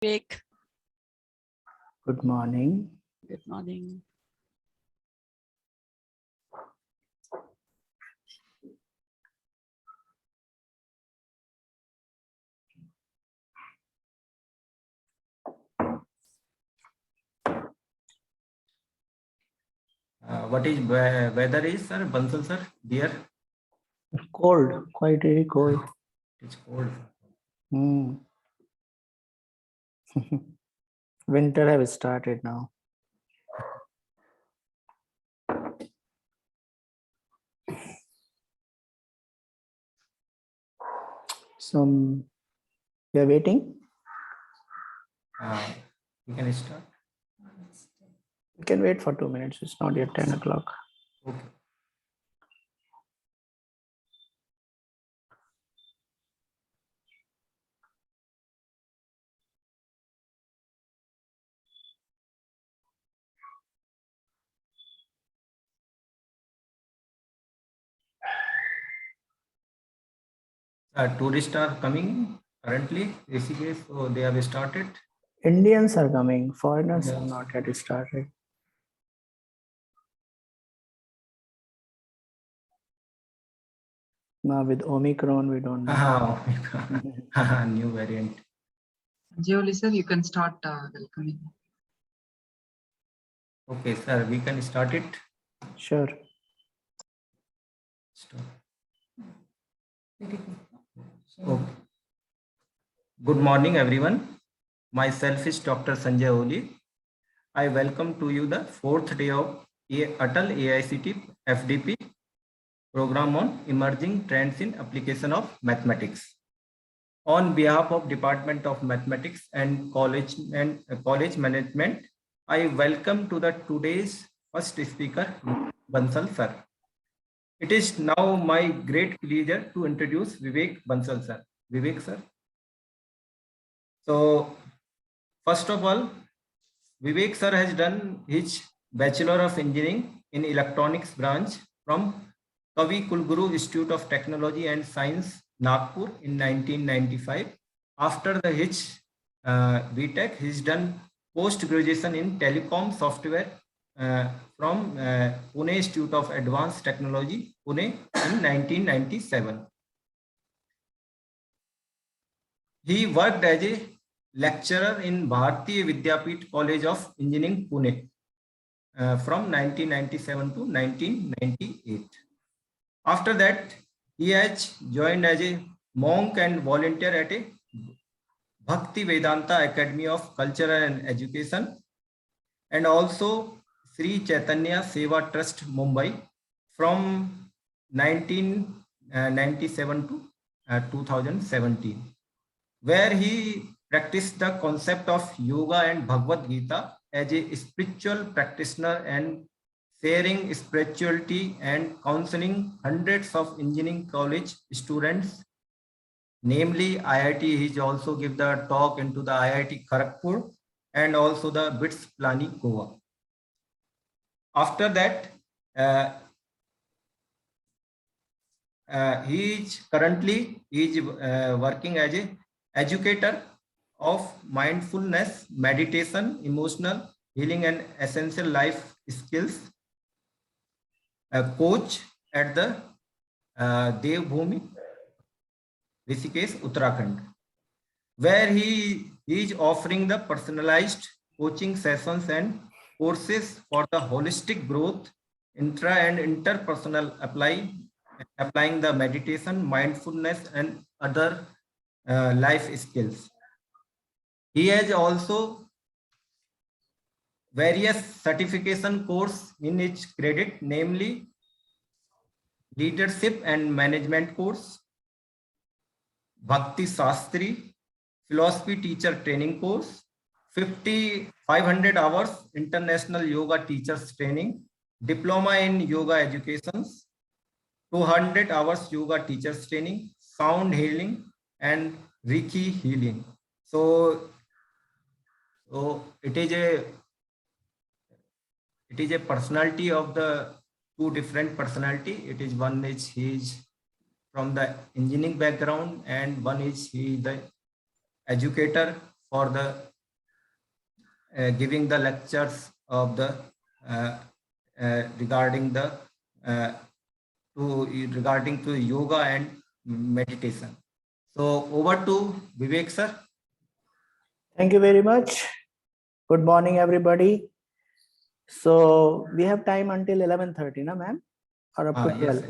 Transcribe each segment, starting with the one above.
Vivek. Good morning. Good morning. What is weather is, sir? Bansal, sir, dear? Cold, quite very cold. It's cold. Winter have started now. So we are waiting. We can start. We can wait for 2 minutes. It's not yet 10 o'clock. Okay. Tourists are coming currently, Rishikesh, so they have started. Indians are coming. Foreigners Yes. have not yet started. Now with Omicron, we don't know. New variant. Jyoli sir, you can start welcoming. Okay, sir, we can start it. Sure. Start. Okay. Good morning, everyone. Myself is Dr. Sanjay Oli. I welcome to you the fourth day of Atal AICT FDP program on emerging trends in application of mathematics. On behalf of Department of Mathematics and College Management, I welcome to the today's first speaker, Bansal sir. It is now my great pleasure to introduce Vivek Bansal sir. Vivek sir. So first of all, Vivek sir has done his Bachelor of Engineering in Electronics branch from Kavi Kulguru Institute of Technology and Science, Nagpur in 1995. After the his BTech, he's done post-graduation in Telecom Software from Pune Institute of Advanced Technology, Pune in 1997. He worked as a lecturer in Bharatiya Vidyapeeth College of Engineering, Pune from 1997 to 1998. After that, he has joined as a monk and volunteer at a Bhakti Vedanta Academy of Culture and Education, and also Sri Chaitanya Seva Trust, Mumbai from 1997 to 2017, where he practiced the concept of yoga and Bhagavad Gita as a spiritual practitioner and sharing spirituality and counseling hundreds of engineering college students, namely IIT. He also give the talk into the IIT Kharagpur and also the BITS Pilani, Goa. After that, he is currently working as a educator of mindfulness, meditation, emotional healing and essential life skills, a coach at the Devbhoomi, Rishikesh, Uttarakhand, where he is offering the personalized coaching sessions and courses for the holistic growth, intra and interpersonal applying the meditation, mindfulness and other life skills. He has also various certification course in its credit, namely leadership and management course, Bhakti Shastri, philosophy teacher training course, 500 hours international yoga teachers training, diploma in yoga educations, 200 hours yoga teachers training, sound healing and Reiki healing. So it is a personality of the two different personality. It is one is he is from the engineering background and one is he the educator for the giving the lectures of the regarding the regarding to yoga and meditation. So over to Vivek sir. Thank you very much. Good morning, everybody. So we have time until 11:30, na ma'am? Or up to 12? Yes.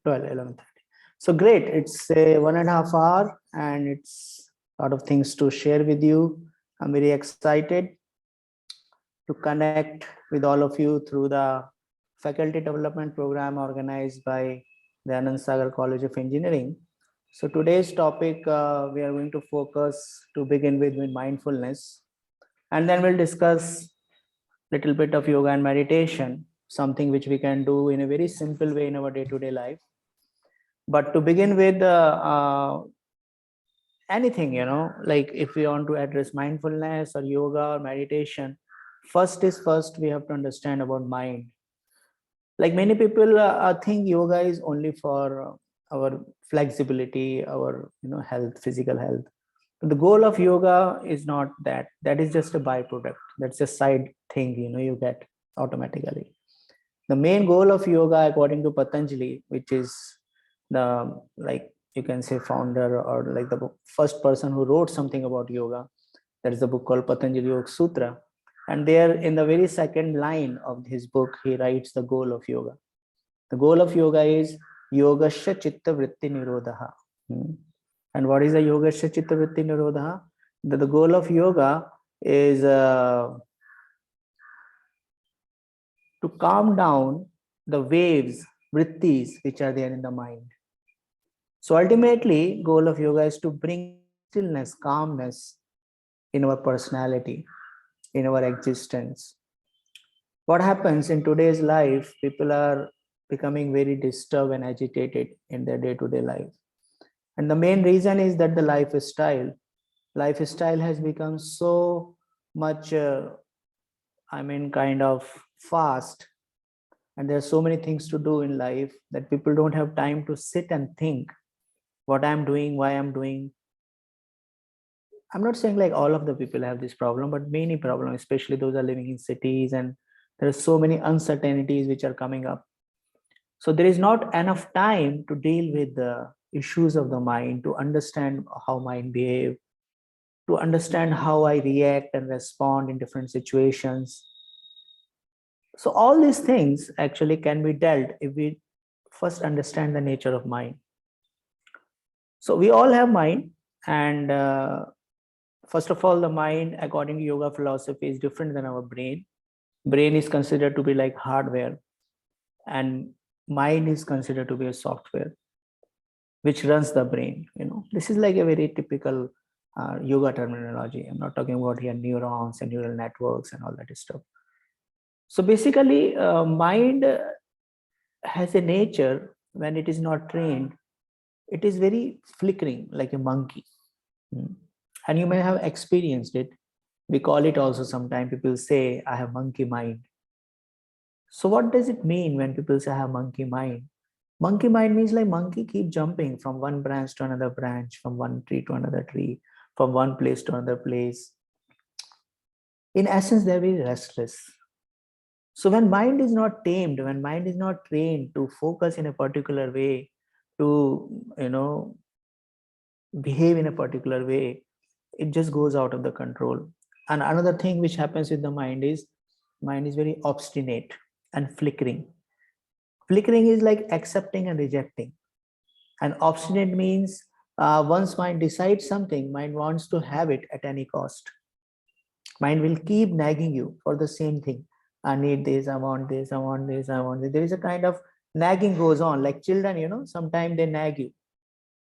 11:30. 11:30. So great. It's a 1.5 hour and it's a lot of things to share with you. I'm very excited to connect with all of you through the faculty development program organized by the Anand Sagar College of Engineering. So today's topic, we are going to focus to begin with mindfulness, and then we'll discuss little bit of yoga and meditation, something which we can do in a very simple way in our day-to-day life. But to begin with, anything, like if we want to address mindfulness or yoga or meditation, first, we have to understand about mind. Like many people think yoga is only for our flexibility, our health, physical health. But the goal of yoga is not that. That is just a byproduct. That's a side thing you get automatically. The main goal of yoga, according to Patanjali, which is the, like you can say, founder, or like the first person who wrote something about yoga, there is a book called Patanjali Yoga Sutra. And there, in the very second line of his book, he writes the goal of yoga. The goal of yoga is yogasya chitta vritti nirodha. And what is the yogasya chitta vritti nirodha? The goal of yoga is to calm down the waves, vrittis, which are there in the mind. So ultimately, goal of yoga is to bring stillness, calmness in our personality, in our existence. What happens in today's life, people are becoming very disturbed and agitated in their day-to-day life. And the main reason is that the lifestyle has become so much, kind of fast. And there are so many things to do in life that people don't have time to sit and think what I'm doing, why I'm doing. I'm not saying like all of the people have this problem, but many problems, especially those are living in cities, and there are so many uncertainties which are coming up. So there is not enough time to deal with the issues of the mind, to understand how mind behave, to understand how I react and respond in different situations. So all these things actually can be dealt if we first understand the nature of mind. So we all have mind, and first of all, the mind, according to yoga philosophy, is different than our brain. Brain is considered to be like hardware, and mind is considered to be a software which runs the brain. This is like a very typical yoga terminology. I'm not talking about here neurons and neural networks and all that stuff. So basically, mind has a nature. When it is not trained, it is very flickering, like a monkey. And you may have experienced it. We call it also, sometimes people say, I have monkey mind. So what does it mean when people say I have monkey mind? Monkey mind means like monkey keep jumping from one branch to another branch, from one tree to another tree, from one place to another place. In essence, they're very restless. So when mind is not tamed, when mind is not trained to focus in a particular way, to behave in a particular way, it just goes out of the control. And another thing which happens with the mind is very obstinate and flickering. Flickering is like accepting and rejecting. And obstinate means once mind decides something, mind wants to have it at any cost. Mind will keep nagging you for the same thing. I need this, I want this, I want this, I want this. There is a kind of nagging goes on, like children, sometimes they nag you.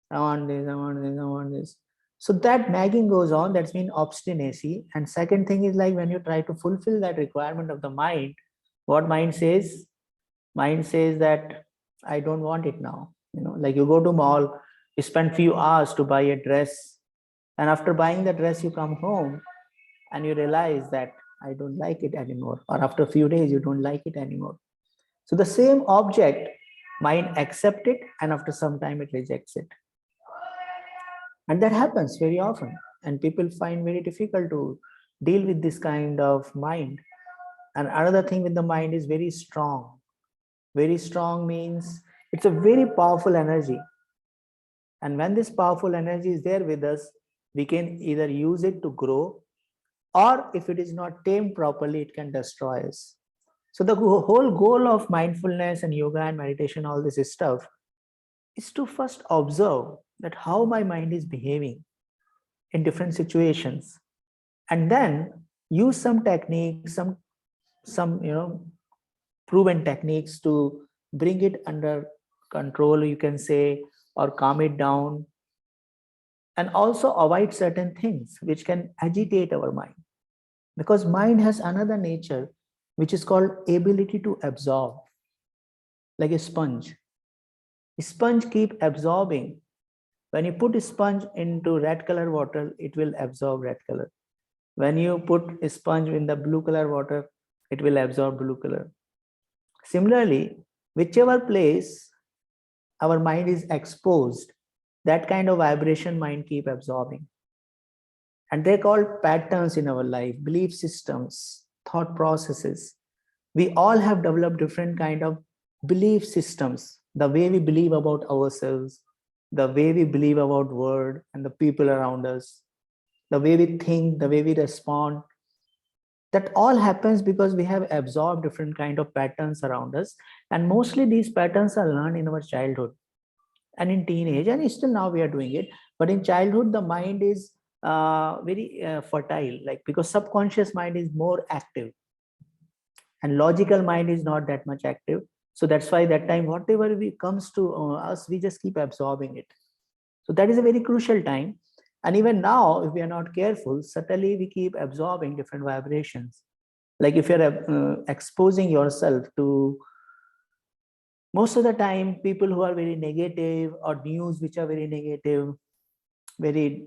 I want this, I want this, I want this. So that nagging goes on, that's mean obstinacy. And second thing is like when you try to fulfill that requirement of the mind, what mind says? Mind says that I don't want it now. Like you go to mall, you spend few hours to buy a dress, and after buying the dress, you come home and you realize that I don't like it anymore. Or after a few days, you don't like it anymore. So the same object, mind accepts it, and after some time it rejects it. And that happens very often. and people find very difficult to deal with this kind of mind. And another thing with the mind is very strong. Very strong means it's a very powerful energy. And when this powerful energy is there with us, we can either use it to grow, or if it is not tamed properly, it can destroy us. So the whole goal of mindfulness and yoga and meditation, all this stuff, is to first observe that how my mind is behaving in different situations, and then use some techniques, some proven techniques to bring it under control, you can say, or calm it down, and also avoid certain things which can agitate our mind, because mind has another nature which is called ability to absorb. Like a sponge keep absorbing. When you put a sponge into red color water, it will absorb red color. When you put a sponge in the blue color water, it will absorb blue color. Similarly, whichever place our mind is exposed, that kind of vibration mind keep absorbing. And they're called patterns in our life, belief systems, thought processes. We all have developed different kind of belief systems, the way we believe about ourselves, the way we believe about world and the people around us, the way we think, the way we respond. That all happens because we have absorbed different kind of patterns around us. And mostly these patterns are learned in our childhood and in teenage, and still now we are doing it. But in childhood, the mind is very fertile, like, because subconscious mind is more active and logical mind is not that much active. So that's why that time, whatever comes to us, we just keep absorbing it. So that is a very crucial time. And even now, if we are not careful, subtly we keep absorbing different vibrations. Like if you're exposing yourself to, most of the time, people who are very negative, or news which are very negative, very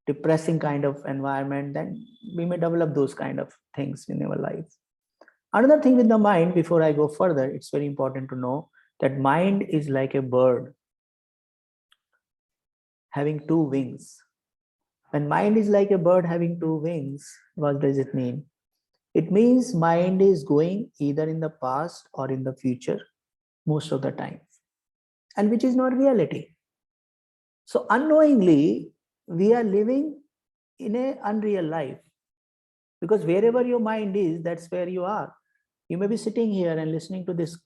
depressing kind of environment, then we may develop those kind of things in our life. Another thing with the mind, before I go further, it's very important to know that mind is like a bird having two wings. When mind is like a bird having two wings, what does it mean? It means mind is going either in the past or in the future most of the time, and which is not reality. So unknowingly, we are living in an unreal life, because wherever your mind is, that's where you are. You may be sitting here and listening to this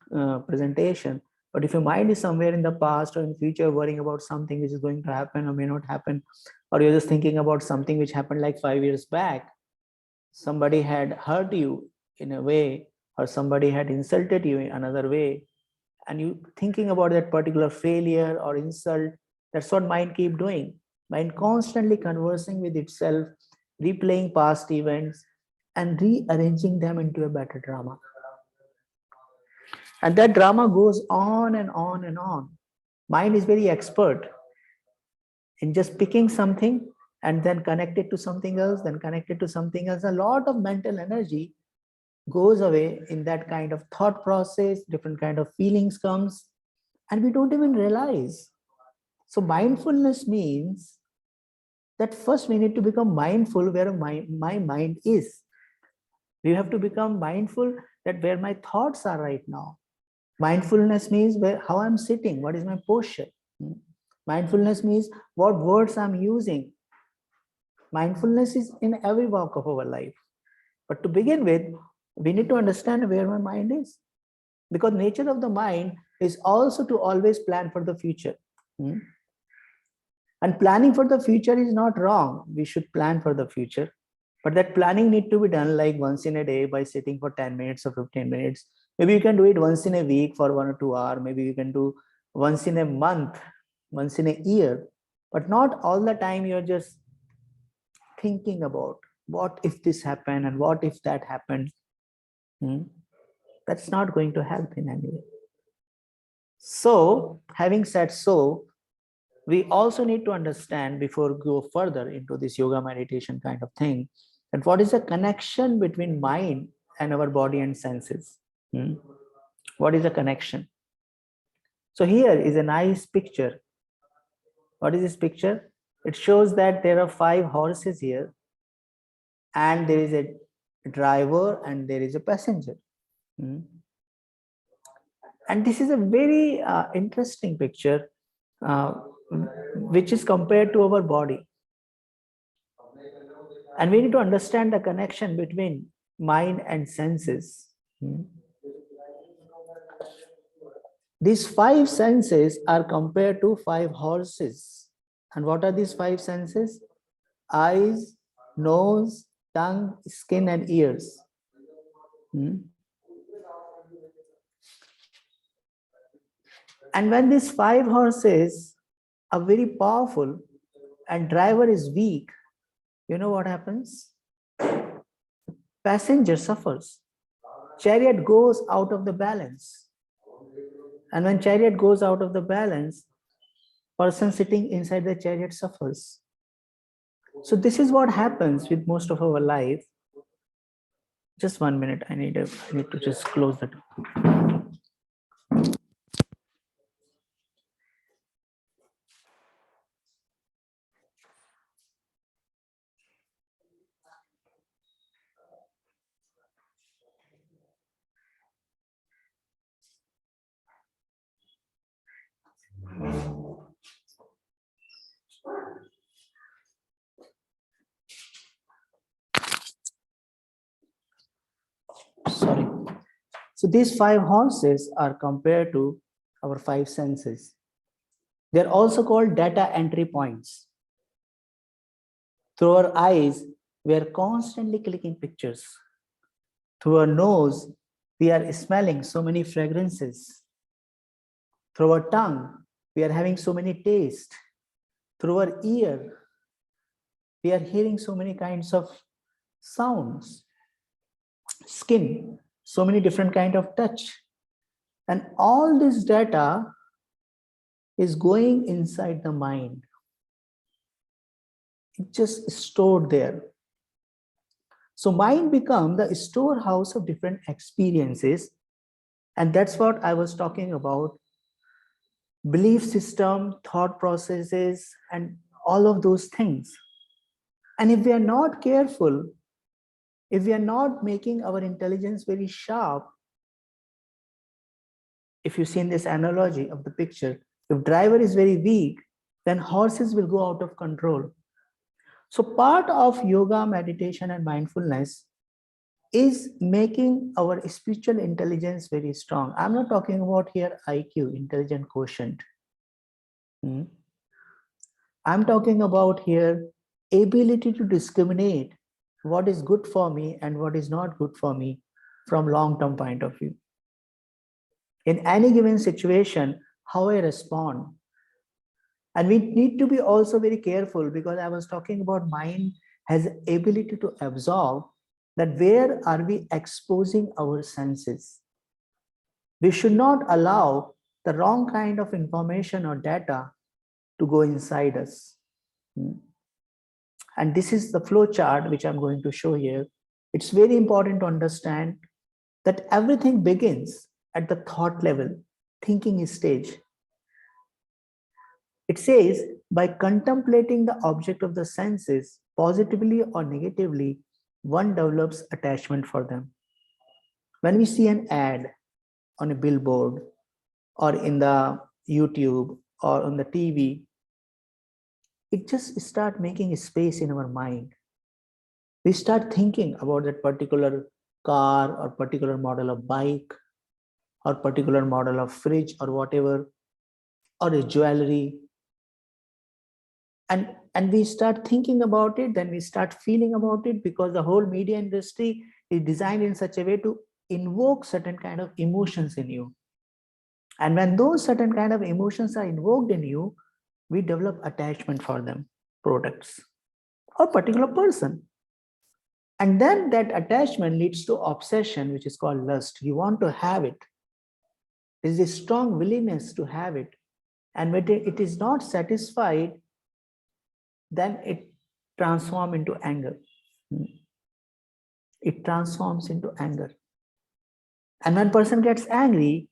presentation, but if your mind is somewhere in the past or in the future, worrying about something which is going to happen or may not happen, or you're just thinking about something which happened like 5 years back, somebody had hurt you in a way, or somebody had insulted you in another way, and you thinking about that particular failure or insult, that's what mind keep doing. Mind constantly conversing with itself, replaying past events and rearranging them into a better drama. And that drama goes on and on and on. Mind is very expert in just picking something and then connect it to something else, then connect it to something else. A lot of mental energy goes away in that kind of thought process, different kind of feelings comes, and we don't even realize. So mindfulness means that first we need to become mindful where my mind is. We have to become mindful that where my thoughts are right now. Mindfulness means how I'm sitting, what is my posture. Mindfulness means what words I'm using. Mindfulness is in every walk of our life. But to begin with, we need to understand where my mind is, because nature of the mind is also to always plan for the future. And planning for the future is not wrong. We should plan for the future, but that planning need to be done like once in a day by sitting for 10 minutes or 15 minutes. Maybe you can do it once in a week for 1 or 2 hours. Maybe you can do once in a month, once in a year, but not all the time you're just thinking about what if this happened and what if that happened. That's not going to help in any way. So having said so, we also need to understand, before we go further into this yoga meditation kind of thing, that what is the connection between mind and our body and senses. What is the connection? So here is a nice picture. What is this picture? It shows that there are 5 horses here, and there is a driver and there is a passenger. Hmm. And this is a very interesting picture, uh, which is compared to our body. And we need to understand the connection between mind and senses. Hmm. These 5 senses are compared to 5 horses. And what are these 5 senses? Eyes, nose, tongue, skin, and ears. Hmm. And when these 5 horses are very powerful and driver is weak, you know what happens? Passenger suffers. Chariot goes out of the balance. And when chariot goes out of the balance, person sitting inside the chariot suffers. So this is what happens with most of our life. Just 1 minute, I need to just close that. Sorry. So these 5 horses are compared to our 5 senses. They're also called data entry points. Through our eyes, we are constantly clicking pictures. Through our nose, we are smelling so many fragrances. Through our tongue, we are having so many tastes. Through our ear, we are hearing so many kinds of sounds. Skin, so many different kind of touch. And all this data is going inside the mind. It just stored there. So mind become the storehouse of different experiences. And that's what I was talking about. Belief system, thought processes, and all of those things. And if we are not careful, if we are not making our intelligence very sharp, if you see in this analogy of the picture, if driver is very weak, then horses will go out of control. So part of yoga, meditation, and mindfulness is making our spiritual intelligence very strong. I'm not talking about here IQ, intelligent quotient. I'm talking about here ability to discriminate what is good for me and what is not good for me from long-term point of view. In any given situation, how I respond. And we need to be also very careful, because I was talking about mind has ability to absorb, that where are we exposing our senses. We should not allow the wrong kind of information or data to go inside us. And this is the flow chart which I'm going to show here. It's very important to understand that everything begins at the thought level, thinking stage. It says, by contemplating the object of the senses, positively or negatively, one develops attachment for them. When we see an ad on a billboard or in the YouTube or on the TV, it just start making a space in our mind. We start thinking about that particular car or particular model of bike or particular model of fridge or whatever, or a jewelry. And we start thinking about it, then we start feeling about it, because the whole media industry is designed in such a way to invoke certain kind of emotions in you. And when those certain kind of emotions are invoked in you, we develop attachment for them, products, or particular person. And then that attachment leads to obsession, which is called lust. You want to have it. There is a strong willingness to have it. And when it is not satisfied, then it transforms into anger. It transforms into anger. And when person gets angry,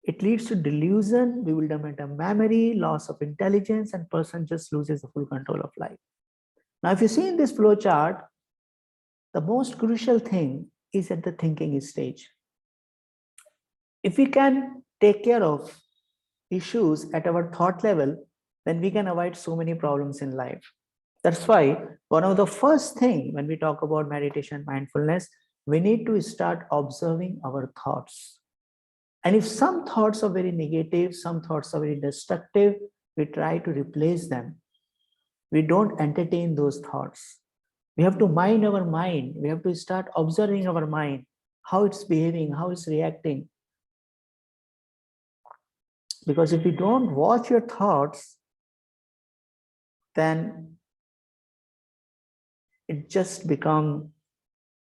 It leads to delusion, bewilderment of memory, loss of intelligence, and person just loses the full control of life. Now, if you see in this flow chart, the most crucial thing is at the thinking stage. If we can take care of issues at our thought level, then we can avoid so many problems in life. That's why one of the first thing when we talk about meditation, mindfulness, we need to start observing our thoughts. And if some thoughts are very negative, some thoughts are very destructive, we try to replace them. We don't entertain those thoughts. We have to mind our mind. We have to start observing our mind, how it's behaving, how it's reacting. Because if you don't watch your thoughts, then it just becomes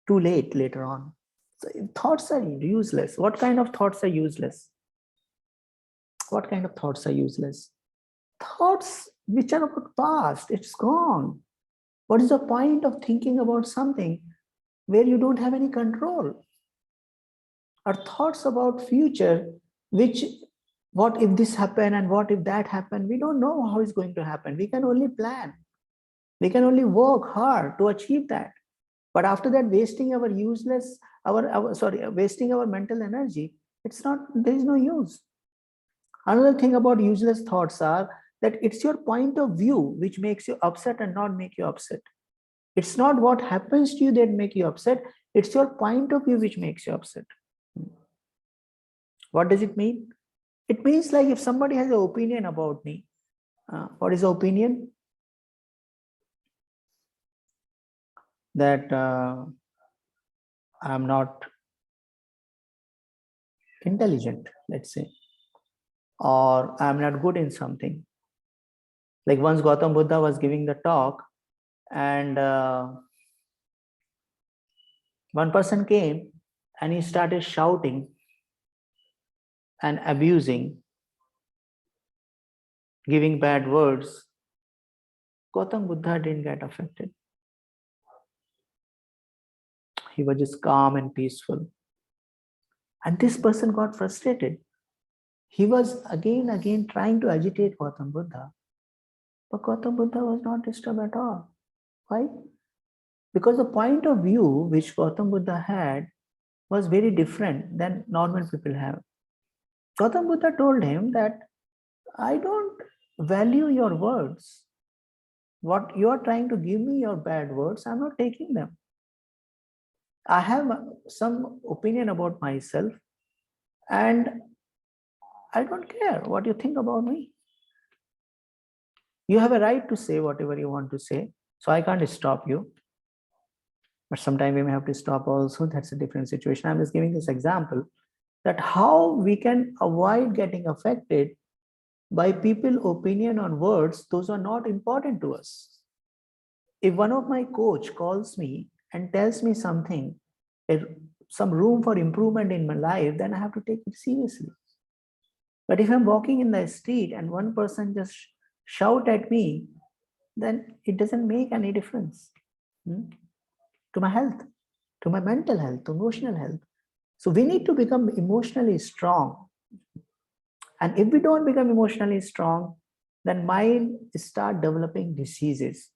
too late later on. So thoughts are useless. What kind of thoughts are useless? What kind of thoughts are useless? Thoughts which are about past, it's gone. What is the point of thinking about something where you don't have any control? Or thoughts about future, which what if this happened and what if that happened? We don't know how it's going to happen. We can only plan. We can only work hard to achieve that. But after that, wasting our useless, wasting our mental energy, there is no use. Another thing about useless thoughts are that it's your point of view which makes you upset and not make you upset. It's not what happens to you that make you upset. It's your point of view which makes you upset. What does it mean? It means like if somebody has an opinion about me, what is the opinion? That I'm not intelligent, let's say, or I'm not good in something. Like once Gautam Buddha was giving the talk, and one person came and he started shouting and abusing, giving bad words. Gautam Buddha didn't get affected. He was just calm and peaceful. And this person got frustrated. He was again trying to agitate Gautam Buddha. But Gautam Buddha was not disturbed at all. Why? Because the point of view which Gautam Buddha had was very different than normal people have. Gautam Buddha told him that I don't value your words. What you are trying to give me, your bad words, I'm not taking them. I have some opinion about myself and I don't care what you think about me. You have a right to say whatever you want to say, so I can't stop you. But sometimes we may have to stop also. That's a different situation. I'm just giving this example that how we can avoid getting affected by people's opinion on words, those are not important to us. If one of my coach calls me and tells me something, some room for improvement in my life, then I have to take it seriously. But if I'm walking in the street and one person just shout at me, then it doesn't make any difference to my health, to my mental health, to emotional health. So we need to become emotionally strong. And if we don't become emotionally strong, then mind start developing diseases.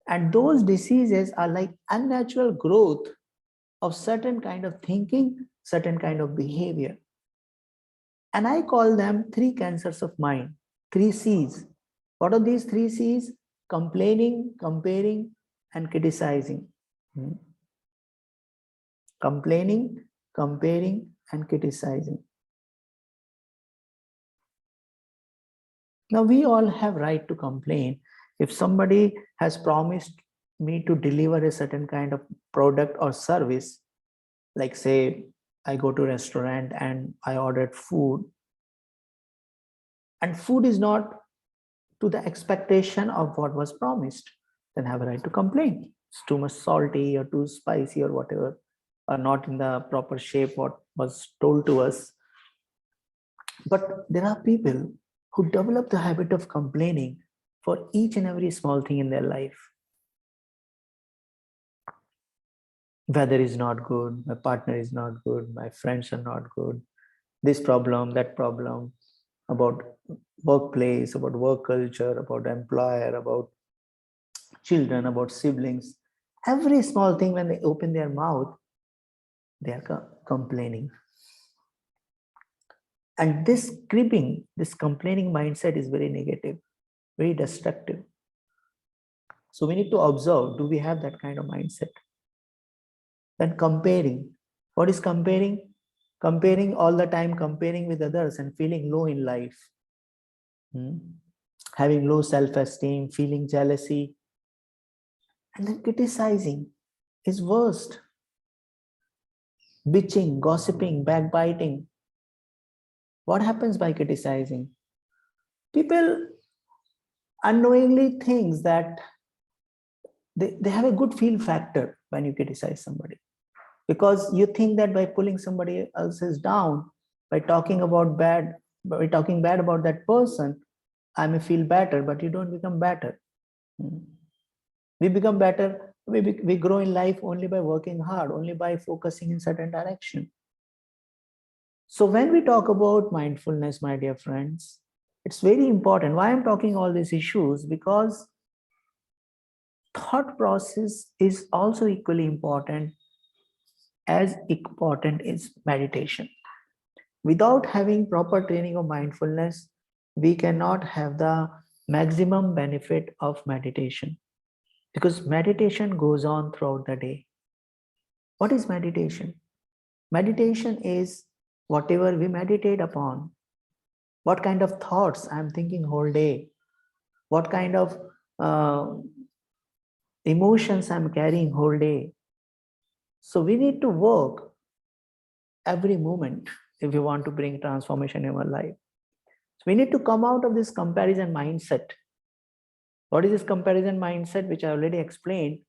And those diseases are like unnatural growth of certain kind of thinking, certain kind of behavior. And I call them 3 cancers of mind, 3 C's. What are these 3 C's? Complaining, comparing, and criticizing. Complaining, comparing, and criticizing. Now we all have right to complain. If somebody has promised me to deliver a certain kind of product or service, like say I go to a restaurant and I ordered food, and food is not to the expectation of what was promised, then I have a right to complain. It's too much salty or too spicy or whatever, or not in the proper shape what was told to us. But there are people who develop the habit of complaining for each and every small thing in their life. Weather is not good, my partner is not good, my friends are not good, this problem, that problem, about workplace, about work culture, about employer, about children, about siblings. Every small thing, when they open their mouth, they are complaining. And this creeping, this complaining mindset is very negative, very destructive. So we need to observe, do we have that kind of mindset? Then comparing. What is comparing? Comparing all the time, comparing with others and feeling low in life. Having low self-esteem, feeling jealousy. And then criticizing is worst. Bitching, gossiping, backbiting. What happens by criticizing? People unknowingly think that they have a good feel factor when you criticize somebody, because you think that by pulling somebody else's down, by talking bad about that person, I may feel better, but you don't become better. We become better, we grow in life only by working hard, only by focusing in certain direction. So when we talk about mindfulness, my dear friends, it's very important. Why I'm talking all these issues? Because thought process is also equally important, as important is meditation. Without having proper training of mindfulness, we cannot have the maximum benefit of meditation, because meditation goes on throughout the day. What is meditation? Meditation is whatever we meditate upon. What kind of thoughts I'm thinking whole day? What kind of emotions I'm carrying whole day? So we need to work every moment if we want to bring transformation in our life. So we need to come out of this comparison mindset. What is this comparison mindset, which I already explained?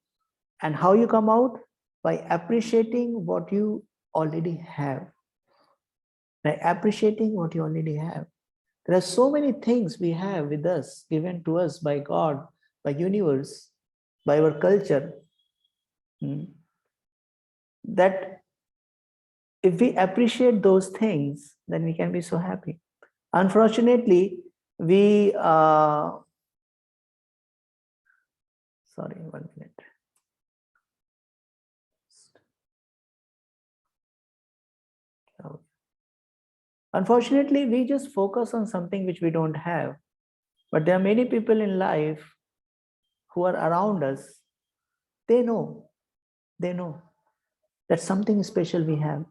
And how you come out? By appreciating what you already have. By appreciating what you already have. There are so many things we have with us, given to us by God, by universe, by our culture, that if we appreciate those things, then we can be so happy. Unfortunately, we sorry, 1 minute. Unfortunately, we just focus on something which we don't have. But there are many people in life who are around us. They know that something special we have,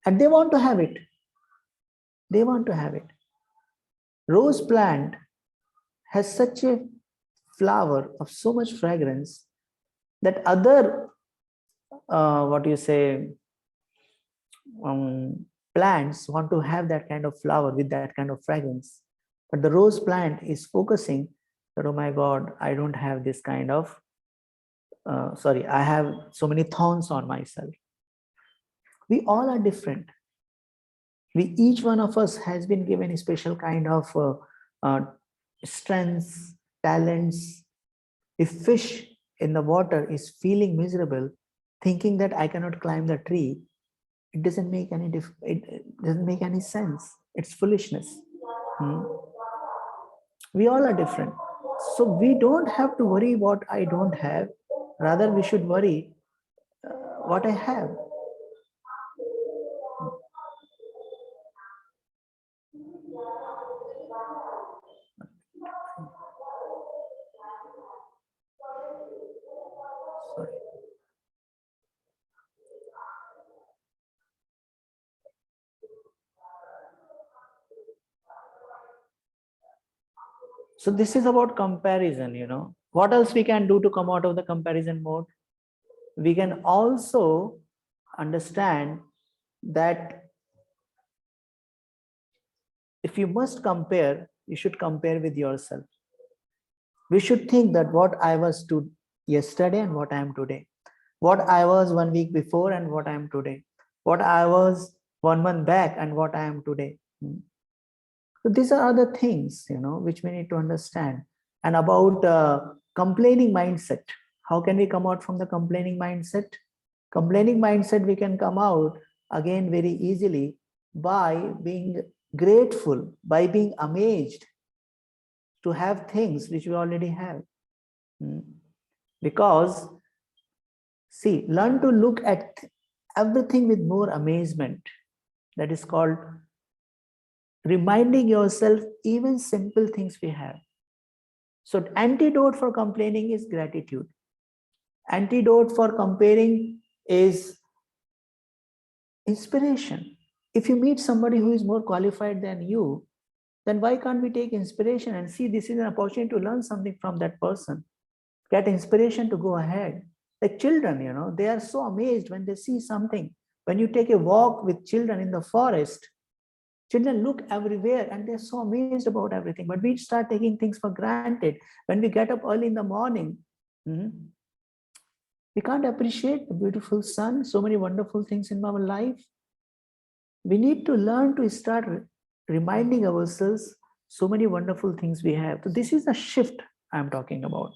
and they want to have it. They want to have it. Rose plant has such a flower of so much fragrance that other plants want to have that kind of flower with that kind of fragrance. But the rose plant is focusing that, oh my God, I don't have this kind of I have so many thorns on myself. We all are different. Each one of us has been given a special kind of strengths, talents. If fish in the water is feeling miserable, thinking that I cannot climb the tree, it doesn't make any sense. It's foolishness. We all are different. So we don't have to worry what I don't have. Rather, we should worry what I have. Sorry. So this is about comparison, What else we can do to come out of the comparison mode? We can also understand that if you must compare, you should compare with yourself. We should think that what I was yesterday and what I am today. What I was 1 week before and what I am today. What I was 1 month back and what I am today. So these are other things, which we need to understand. And about complaining mindset. How can we come out from the complaining mindset? Complaining mindset, we can come out again very easily by being grateful, by being amazed to have things which we already have. Because, see, learn to look at everything with more amazement. That is called reminding yourself even simple things we have. So antidote for complaining is gratitude. Antidote for comparing is inspiration. If you meet somebody who is more qualified than you, then why can't we take inspiration and see this is an opportunity to learn something from that person? Get inspiration to go ahead. Like children, they are so amazed when they see something. When you take a walk with children in the forest, children look everywhere and they're so amazed about everything. But we start taking things for granted. When we get up early in the morning, we can't appreciate the beautiful sun, so many wonderful things in our life. We need to learn to start reminding ourselves so many wonderful things we have. So this is a shift I'm talking about.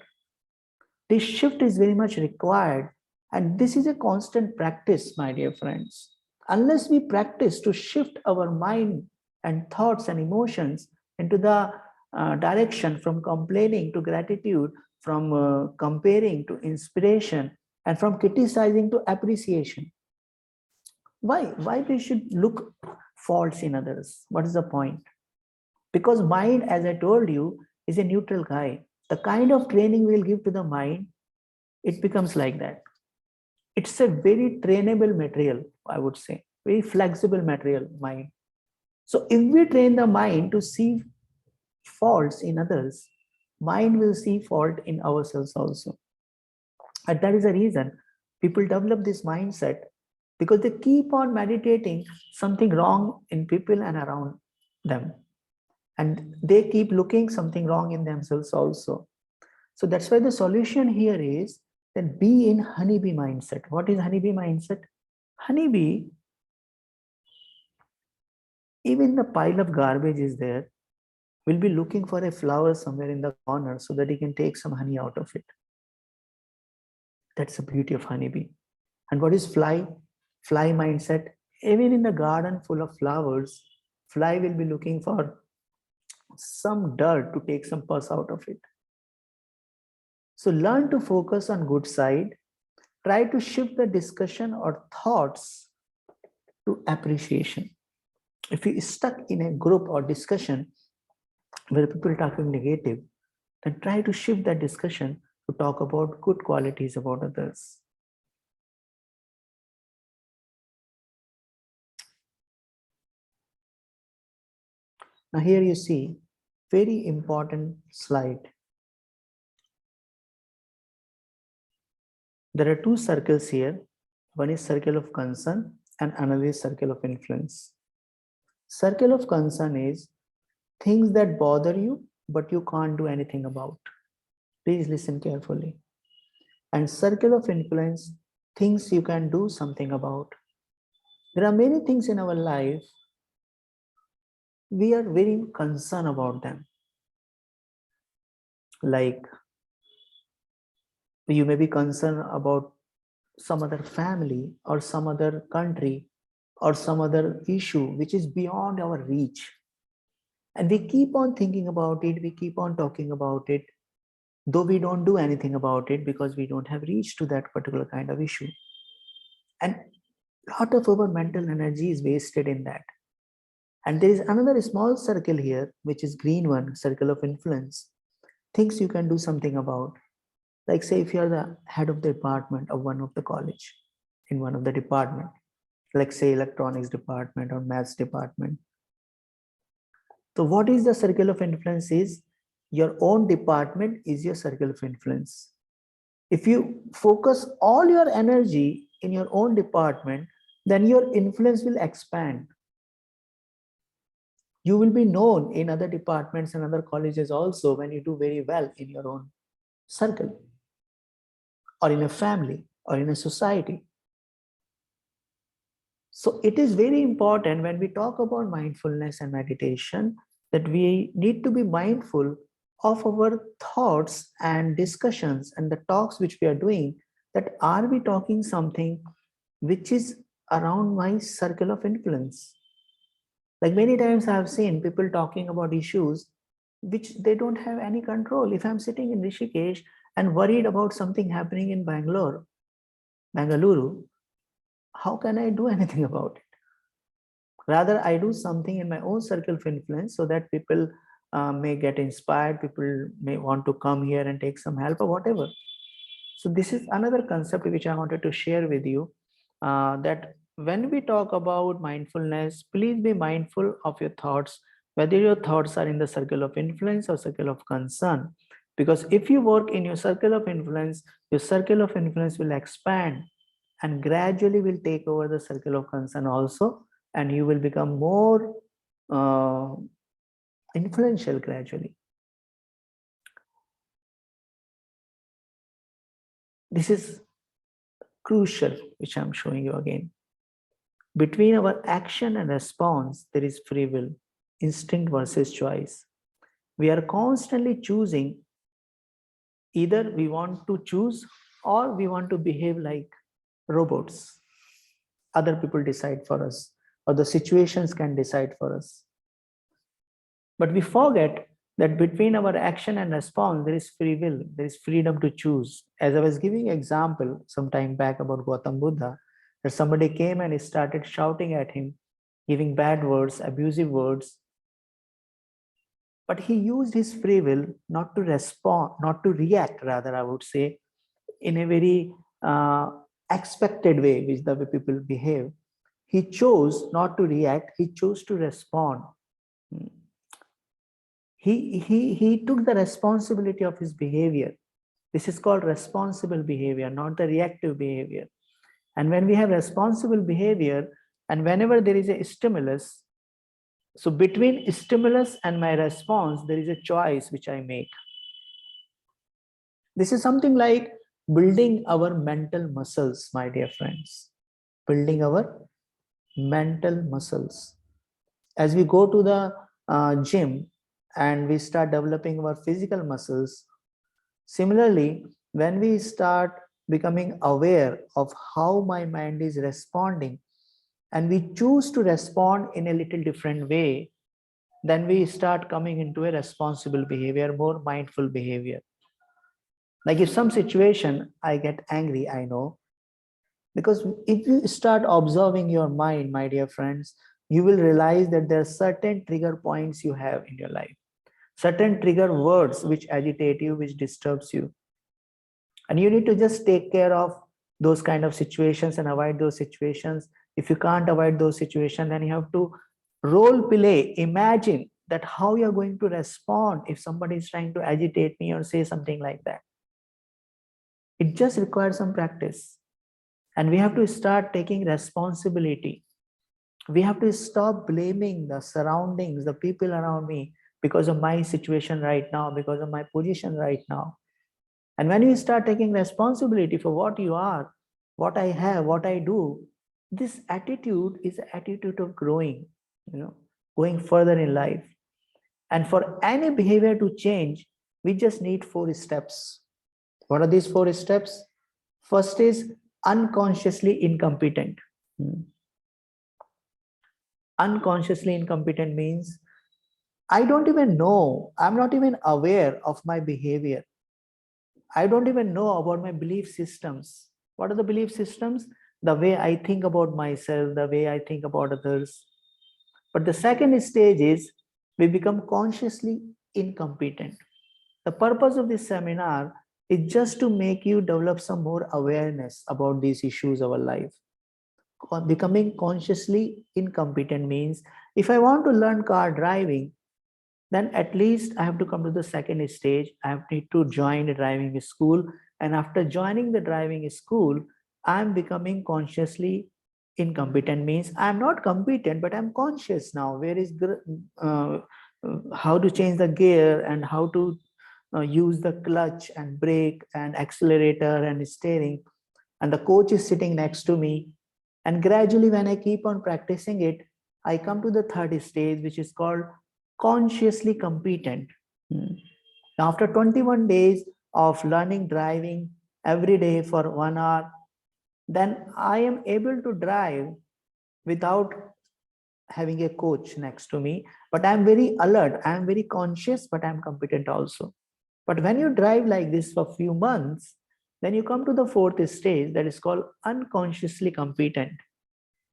This shift is very much required. And this is a constant practice, my dear friends. Unless we practice to shift our mind and thoughts and emotions into the direction from complaining to gratitude, from comparing to inspiration, and from criticizing to appreciation. Why we should look faults in others? What is the point? Because mind, as I told you, is a neutral guy. The kind of training we'll give to the mind, it becomes like that. It's a very trainable material, I would say, very flexible material, mind. So if we train the mind to see faults in others, mind will see fault in ourselves also. And that is the reason people develop this mindset, because they keep on meditating something wrong in people and around them. And they keep looking something wrong in themselves also. So that's why the solution here is that be in honeybee mindset. What is honeybee mindset? Honeybee, even the pile of garbage is there, will be looking for a flower somewhere in the corner so that he can take some honey out of it. That's the beauty of honeybee. And what is fly? Fly mindset. Even in the garden full of flowers, fly will be looking for some dirt to take some pus out of it. So learn to focus on good side. Try to shift the discussion or thoughts to appreciation. If you're stuck in a group or discussion where people are talking negative, then try to shift that discussion to talk about good qualities about others. Now here you see very important slide. There are two circles here. One is circle of concern and another is circle of influence. Circle of concern is things that bother you, but you can't do anything about. Please listen carefully. And circle of influence, things you can do something about. There are many things in our life, we are very concerned about them. Like you may be concerned about some other family or some other country or some other issue which is beyond our reach. And we keep on thinking about it, we keep on talking about it, though we don't do anything about it because we don't have reach to that particular kind of issue. And a lot of our mental energy is wasted in that. And there is another small circle here, which is green one, circle of influence. Things you can do something about. Like say if you are the head of the department of one of the college, in one of the department, like say electronics department or maths department. So what is the circle of influence is? Your own department is your circle of influence. If you focus all your energy in your own department, then your influence will expand. You will be known in other departments and other colleges also when you do very well in your own circle or in a family or in a society. So it is very important when we talk about mindfulness and meditation that we need to be mindful of our thoughts and discussions and the talks which we are doing, that are we talking something which is around my circle of influence? Like many times I have seen people talking about issues which they don't have any control. If I'm sitting in Rishikesh and worried about something happening in Bangalore, how can I do anything about it? Rather, I do something in my own circle of influence so that people may get inspired, people may want to come here and take some help or whatever. So this is another concept which I wanted to share with you, that when we talk about mindfulness, please be mindful of your thoughts, whether your thoughts are in the circle of influence or circle of concern. Because if you work in your circle of influence, your circle of influence will expand and gradually will take over the circle of concern also, and you will become more influential gradually. This is crucial, which I'm showing you again. Between our action and response, there is free will, instinct versus choice. We are constantly choosing. Either we want to choose or we want to behave like robots. Other people decide for us, or the situations can decide for us. But we forget that between our action and response, there is free will, there is freedom to choose. As I was giving an example some time back about Gautam Buddha, that somebody came and started shouting at him, giving bad words, abusive words. But he used his free will not to respond, not to react, rather, I would say, in a very expected way, which the way people behave. He chose not to react, he chose to respond. He took the responsibility of his behavior. This is called responsible behavior, not the reactive behavior. And when we have responsible behavior, and whenever there is a stimulus, so between stimulus and my response, there is a choice which I make. This is something like building our mental muscles, my dear friends. Building our mental muscles. As we go to the gym and we start developing our physical muscles, similarly, when we start becoming aware of how my mind is responding, and we choose to respond in a little different way, then we start coming into a responsible behavior, more mindful behavior. Like if some situation I get angry, I know, because if you start observing your mind, my dear friends, you will realize that there are certain trigger points you have in your life, certain trigger words which agitate you, which disturbs you. And you need to just take care of those kind of situations and avoid those situations. If you can't avoid those situations, then you have to role play, imagine that how you're going to respond if somebody is trying to agitate me or say something like that. It just requires some practice. And we have to start taking responsibility. We have to stop blaming the surroundings, the people around me, because of my situation right now, because of my position right now. And when you start taking responsibility for what you are, what I have, what I do, this attitude is an attitude of growing, going further in life. And for any behavior to change, we just need 4 steps. What are these 4 steps? First is unconsciously incompetent. Unconsciously incompetent means I don't even know, I'm not even aware of my behavior. I don't even know about my belief systems. What are the belief systems? The way I think about myself, the way I think about others. But the second stage is we become consciously incompetent. The purpose of this seminar is just to make you develop some more awareness about these issues of our life. Becoming consciously incompetent means if I want to learn car driving, then at least I have to come to the second stage. I need to join the driving school. And after joining the driving school, I'm becoming consciously incompetent. Means I'm not competent, but I'm conscious now. Where is how to change the gear and how to use the clutch and brake and accelerator and steering. And the coach is sitting next to me. And gradually, when I keep on practicing it, I come to the third stage, which is called consciously competent. After 21 days of learning driving every day for 1 hour, then I am able to drive without having a coach next to me, but I'm very alert, I'm very conscious, but I'm competent also. But when you drive like this for a few months, then you come to the fourth stage that is called unconsciously competent.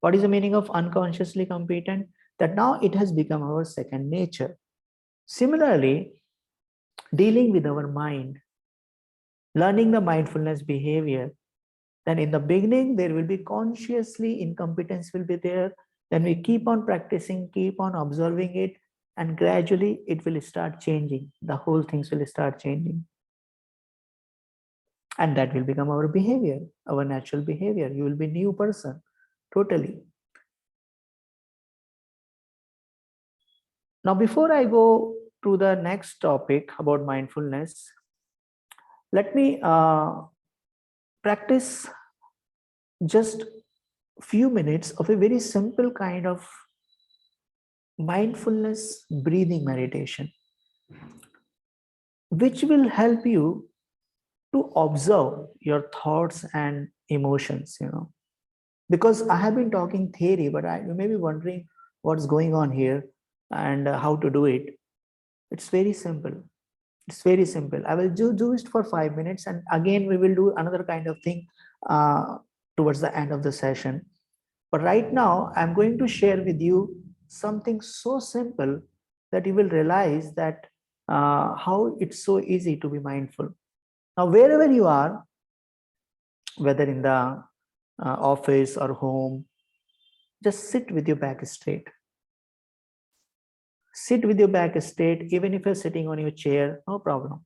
What is the meaning of unconsciously competent? That now it has become our second nature. Similarly, dealing with our mind, learning the mindfulness behavior, then in the beginning, there will be consciously incompetence will be there. Then we keep on practicing, keep on observing it, and gradually it will start changing. The whole things will start changing. And that will become our behavior, our natural behavior. You will be a new person, totally. Now, before I go to the next topic about mindfulness, let me practice just few minutes of a very simple kind of mindfulness breathing meditation, which will help you to observe your thoughts and emotions, because I have been talking theory, but you may be wondering what's going on here and how to do it. It's very simple. It's very simple. I will do it for 5 minutes, and again we will do another kind of thing towards the end of the session. But right now, I'm going to share with you something so simple that you will realize that how it's so easy to be mindful. Now, wherever you are, whether in the office or home, just sit with your back straight. Sit with your back straight, even if you're sitting on your chair, no problem.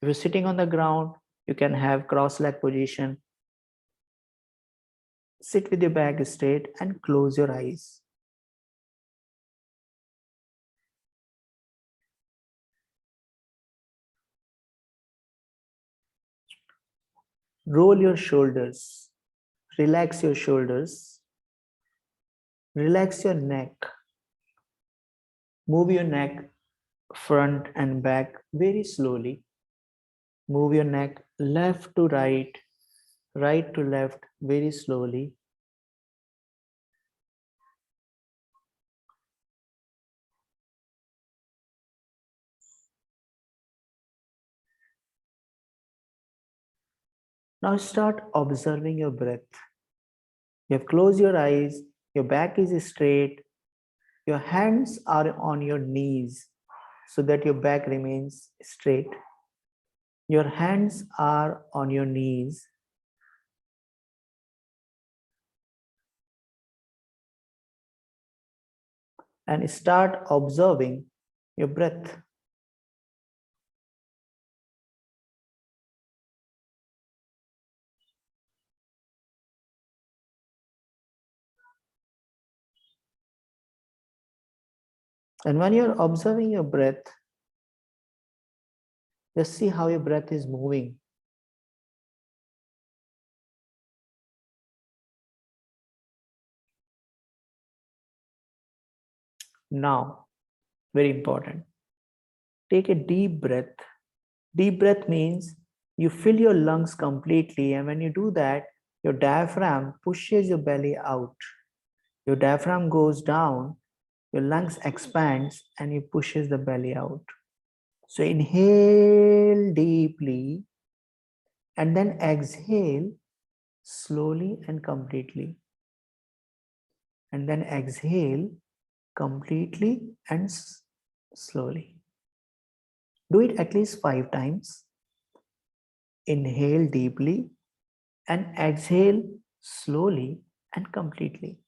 If you're sitting on the ground, you can have cross-leg position. Sit with your back straight and close your eyes. Roll your shoulders. Relax your shoulders. Relax your neck. Move your neck front and back very slowly. Move your neck left to right, right to left very slowly. Now start observing your breath. You have closed your eyes, your back is straight, your hands are on your knees so that your back remains straight. Your hands are on your knees. And start observing your breath. And when you're observing your breath, just see how your breath is moving. Now, very important, take a deep breath. Deep breath means you fill your lungs completely, and when you do that, your diaphragm pushes your belly out. Your diaphragm goes down, your lungs expands, and you pushes the belly out. So inhale deeply and then exhale slowly and completely. And then exhale completely and slowly. Do it at least 5 times. Inhale deeply and exhale slowly and completely.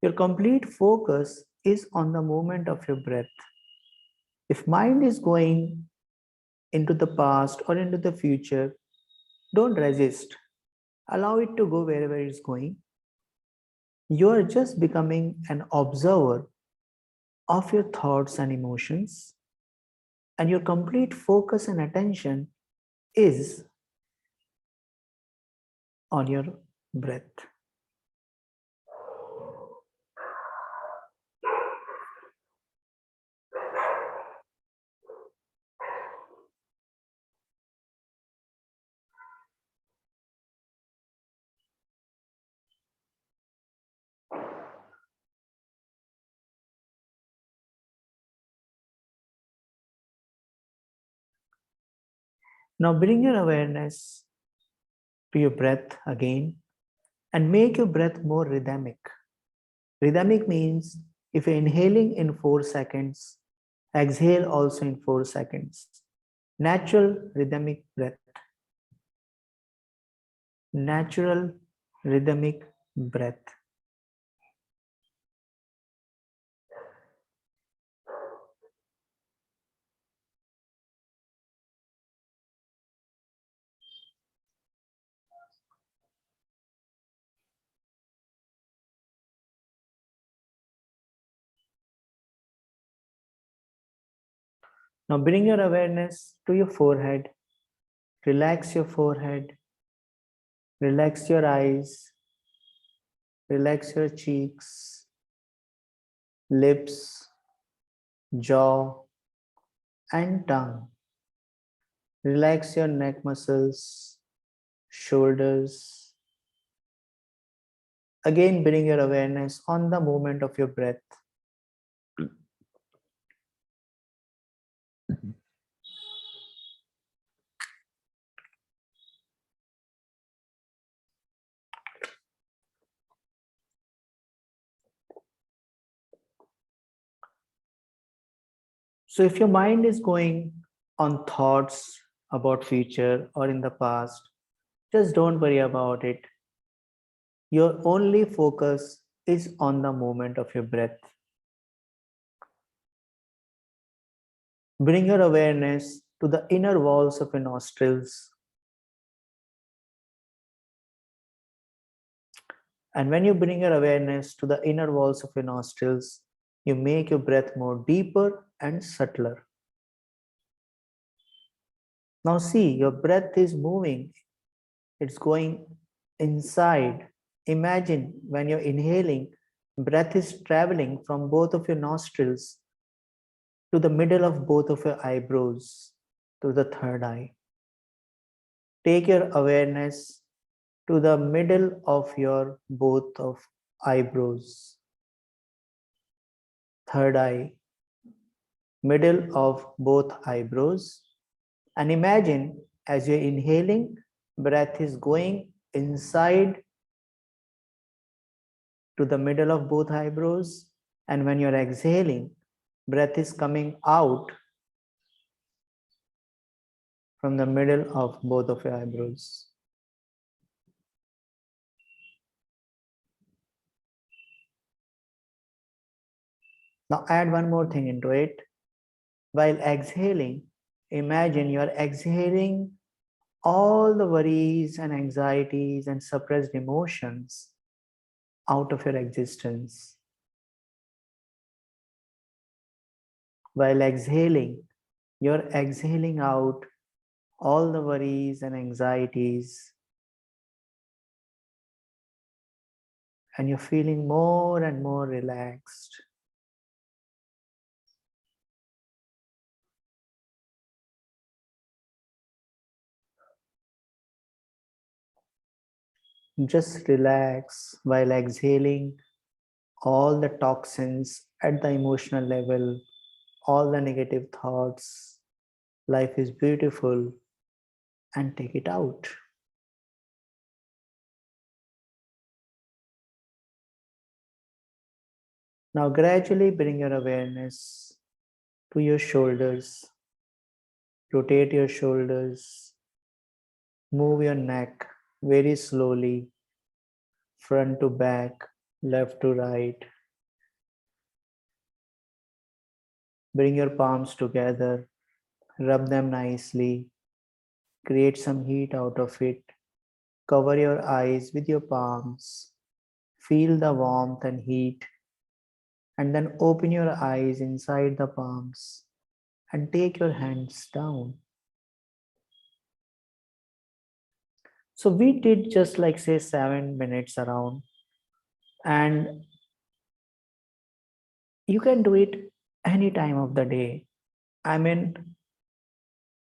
Your complete focus is on the movement of your breath. If mind is going into the past or into the future, don't resist. Allow it to go wherever it's going. You are just becoming an observer of your thoughts and emotions, and your complete focus and attention is on your breath. Now bring your awareness to your breath again and make your breath more rhythmic. Rhythmic means if you're inhaling in 4 seconds, exhale also in 4 seconds. Natural rhythmic breath. Natural rhythmic breath. Now bring your awareness to your forehead. Relax your forehead. Relax your eyes. Relax your cheeks, lips, jaw, and tongue. Relax your neck muscles, shoulders. Again, bring your awareness on the movement of your breath. So if your mind is going on thoughts about future or in the past, just don't worry about it. Your only focus is on the movement of your breath. Bring your awareness to the inner walls of your nostrils. And when you bring your awareness to the inner walls of your nostrils, you make your breath more deeper and subtler. Now see, your breath is moving. It's going inside. Imagine when you're inhaling, breath is traveling from both of your nostrils to the middle of both of your eyebrows, to the third eye. Take your awareness to the middle of your both of eyebrows, third eye, middle of both eyebrows, and imagine as you're inhaling, breath is going inside to the middle of both eyebrows, and when you're exhaling, breath is coming out from the middle of both of your eyebrows. Now add one more thing into it. While exhaling, imagine you're exhaling all the worries and anxieties and suppressed emotions out of your existence. While exhaling, you're exhaling out all the worries and anxieties, and you're feeling more and more relaxed. Just relax while exhaling all the toxins at the emotional level, all the negative thoughts. Life is beautiful, and take it out. Now gradually bring your awareness to your shoulders. Rotate your shoulders. Move your neck very slowly, front to back, left to right. Bring your palms together, rub them nicely, create some heat out of it. Cover your eyes with your palms. Feel the warmth and heat, and then open your eyes inside the palms and take your hands down. So we did just like say 7 minutes around, and you can do it any time of the day. I mean,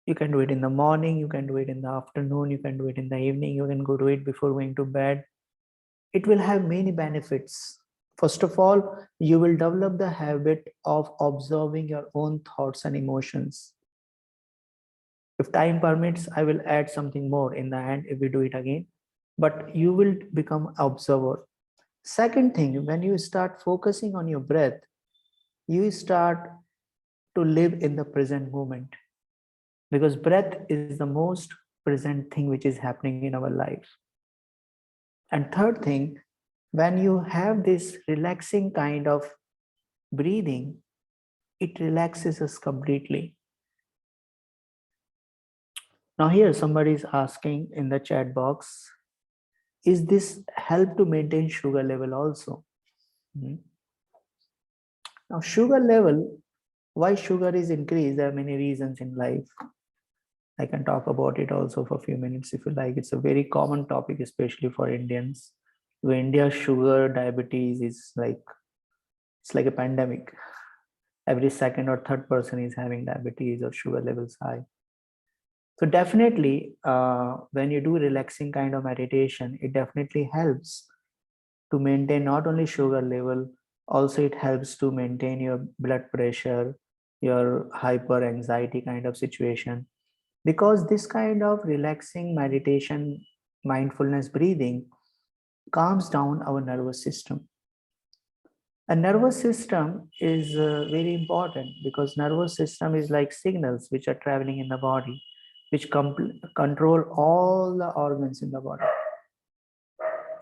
you can do it in the morning, you can do it in the afternoon, you can do it in the evening, you can go do it before going to bed. It will have many benefits. First of all, you will develop the habit of observing your own thoughts and emotions. If time permits, I will add something more in the end if we do it again, but you will become observer. Second thing, when you start focusing on your breath, you start to live in the present moment, because breath is the most present thing which is happening in our life. And third thing, when you have this relaxing kind of breathing, it relaxes us completely. Now here somebody is asking in the chat box, is this help to maintain sugar level also? Now sugar level, why sugar is increased? There are many reasons in life. I can talk about it also for a few minutes if you like. It's a very common topic, especially for Indians. In India, sugar diabetes is like, it's like a pandemic. Every second or third person is having diabetes or sugar levels high. So definitely, when you do relaxing kind of meditation, it definitely helps to maintain not only sugar level, also it helps to maintain your blood pressure, your hyper anxiety kind of situation. Because this kind of relaxing meditation, mindfulness breathing calms down our nervous system. A nervous system is very important, because nervous system is like signals which are traveling in the body, which control all the organs in the body.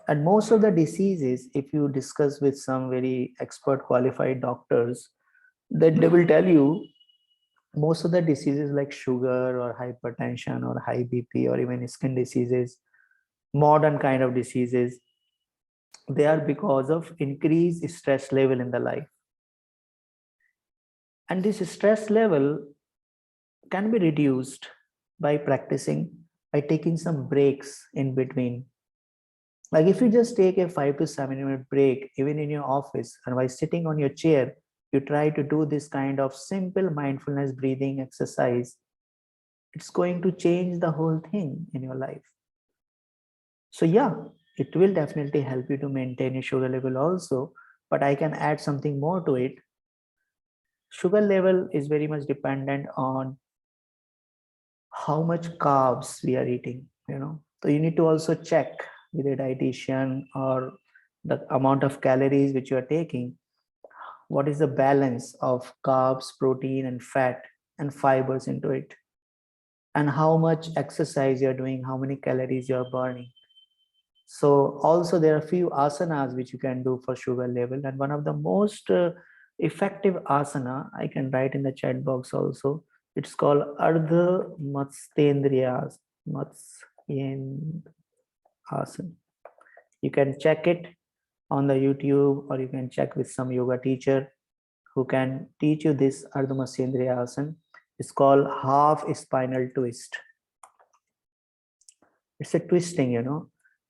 And most of the diseases, if you discuss with some very expert qualified doctors, that they will tell you most of the diseases like sugar or hypertension or high BP or even skin diseases, modern kind of diseases, they are because of increased stress level in the life. And this stress level can be reduced by practicing, by taking some breaks in between. Like if you just take a 5 to 7 minute break, even in your office, and while sitting on your chair, you try to do this kind of simple mindfulness breathing exercise, it's going to change the whole thing in your life. So yeah, it will definitely help you to maintain your sugar level also, but I can add something more to it. Sugar level is very much dependent on how much carbs we are eating, So you need to also check with a dietitian or the amount of calories which you are taking. What is the balance of carbs, protein, and fat and fibers into it? And how much exercise you're doing, how many calories you're burning. So also there are a few asanas which you can do for sugar level. And one of the most effective asana, I can write in the chat box also, it's called Ardha Matsyendriya Asana. You can check it on the YouTube, or you can check with some yoga teacher who can teach you this Ardha Matsyendriya Asana. It's called half spinal twist. It's a twisting,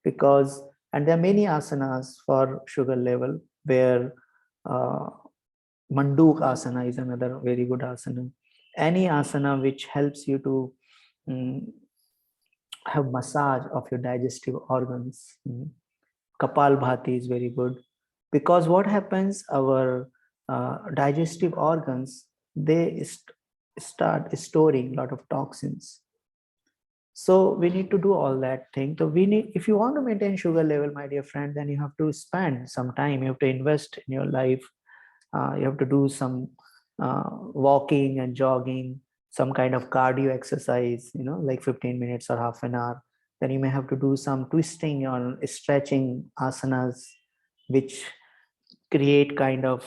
because, and there are many asanas for sugar level, where Manduk asana is another very good asana. Any asana which helps you to have massage of your digestive organs. Kapalbhati is very good, because what happens, our digestive organs, they start storing a lot of toxins. So we need to do all that thing. So we need, if you want to maintain sugar level, my dear friend, then you have to spend some time. You have to invest in your life. You have to do some walking and jogging, some kind of cardio exercise, like 15 minutes or half an hour. Then you may have to do some twisting or stretching asanas, which create kind of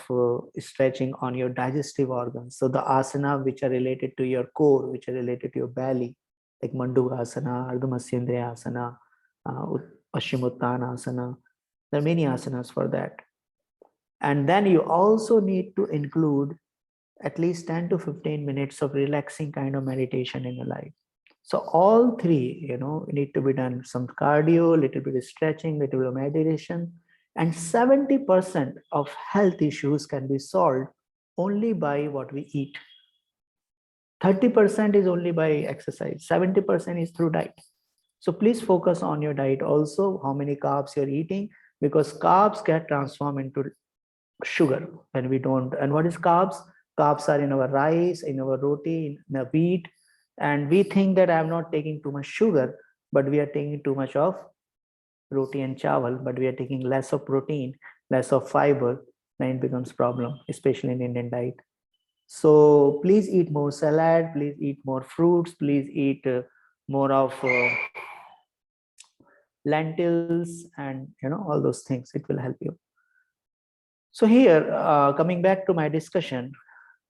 stretching on your digestive organs. So the asana which are related to your core, which are related to your belly, like Mandukasana, Ardha Matsyendriya Asana, Paschimottanasana. There are many asanas for that. And then you also need to include at least 10 to 15 minutes of relaxing kind of meditation in your life. So all three, need to be done. Some cardio, little bit of stretching, little bit of meditation, and 70% of health issues can be solved only by what we eat. 30% is only by exercise. 70% is through diet. So please focus on your diet also, how many carbs you're eating, because carbs get transformed into sugar when we don't. And what is carbs? Carbs are in our rice, in our roti, in the wheat. And we think that I'm not taking too much sugar, but we are taking too much of roti and chawal, but we are taking less of protein, less of fiber, then it becomes problem, especially in Indian diet. So please eat more salad, please eat more fruits, please eat more of lentils and all those things. It will help you. So here, coming back to my discussion,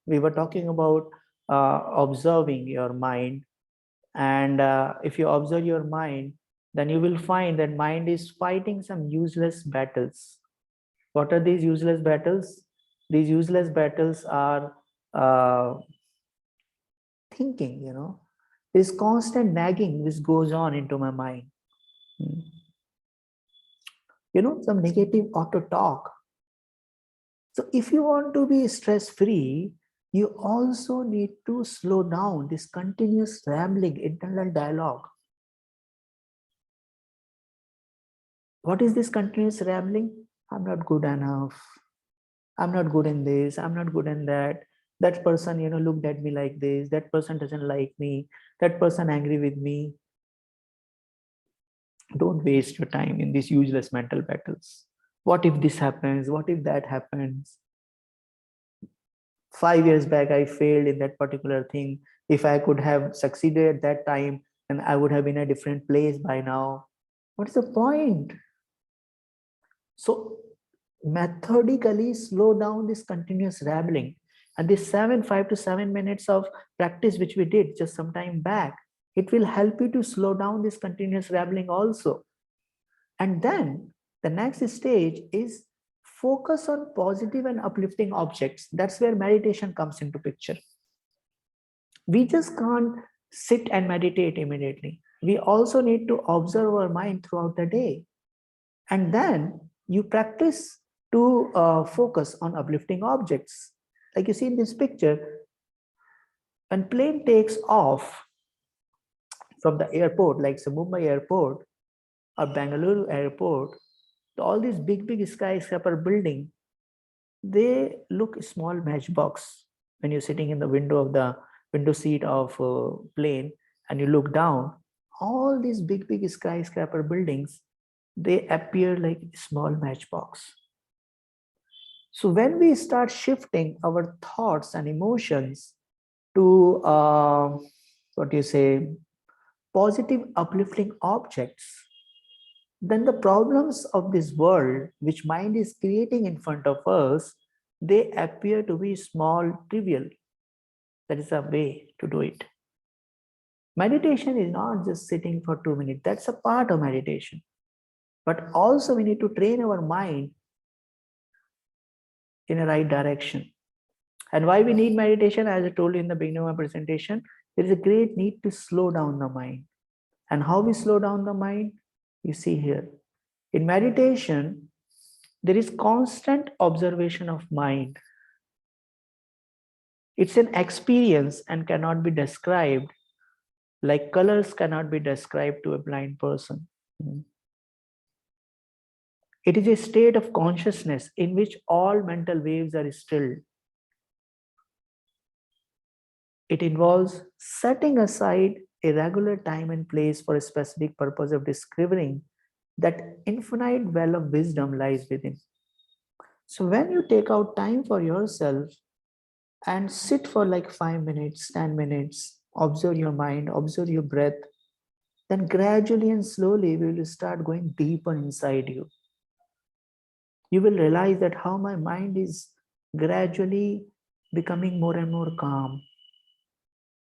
we were talking about observing your mind. And if you observe your mind, then you will find that mind is fighting some useless battles. What are these useless battles? These useless battles are thinking, this constant nagging which goes on into my mind. Some negative auto talk. So if you want to be stress-free, you also need to slow down this continuous rambling internal dialogue. What is this continuous rambling? I'm not good enough. I'm not good in this. I'm not good in that. That person, looked at me like this. That person doesn't like me. That person angry with me. Don't waste your time in these useless mental battles. What if this happens? What if that happens? 5 years back, I failed in that particular thing. If I could have succeeded at that time, and I would have been in a different place by now. What's the point? So methodically slow down this continuous rambling. And this 5 to 7 minutes of practice, which we did just some time back, it will help you to slow down this continuous rambling also. And then the next stage is focus on positive and uplifting objects. That's where meditation comes into picture. We just can't sit and meditate immediately. We also need to observe our mind throughout the day. And then you practice to focus on uplifting objects. Like you see in this picture, when plane takes off from the airport, like the Mumbai airport or Bangalore airport, all these big skyscraper building, they look small matchbox. When you're sitting in the window of the window seat of a plane and you look down, all these big skyscraper buildings, they appear like small matchbox. So when we start shifting our thoughts and emotions to positive uplifting objects, then the problems of this world, which mind is creating in front of us, they appear to be small, trivial. That is a way to do it. Meditation is not just sitting for 2 minutes. That's a part of meditation. But also we need to train our mind in a right direction. And why we need meditation, as I told you in the beginning of my presentation, there is a great need to slow down the mind. And how we slow down the mind? You see here. In meditation, there is constant observation of mind. It's an experience and cannot be described, like colors cannot be described to a blind person. It is a state of consciousness in which all mental waves are stilled. It involves setting aside a regular time and place for a specific purpose of discovering that infinite well of wisdom lies within. So when you take out time for yourself and sit for like 5 minutes, 10 minutes, observe your mind, observe your breath, then gradually and slowly we will start going deeper inside you. You will realize that how my mind is gradually becoming more and more calm.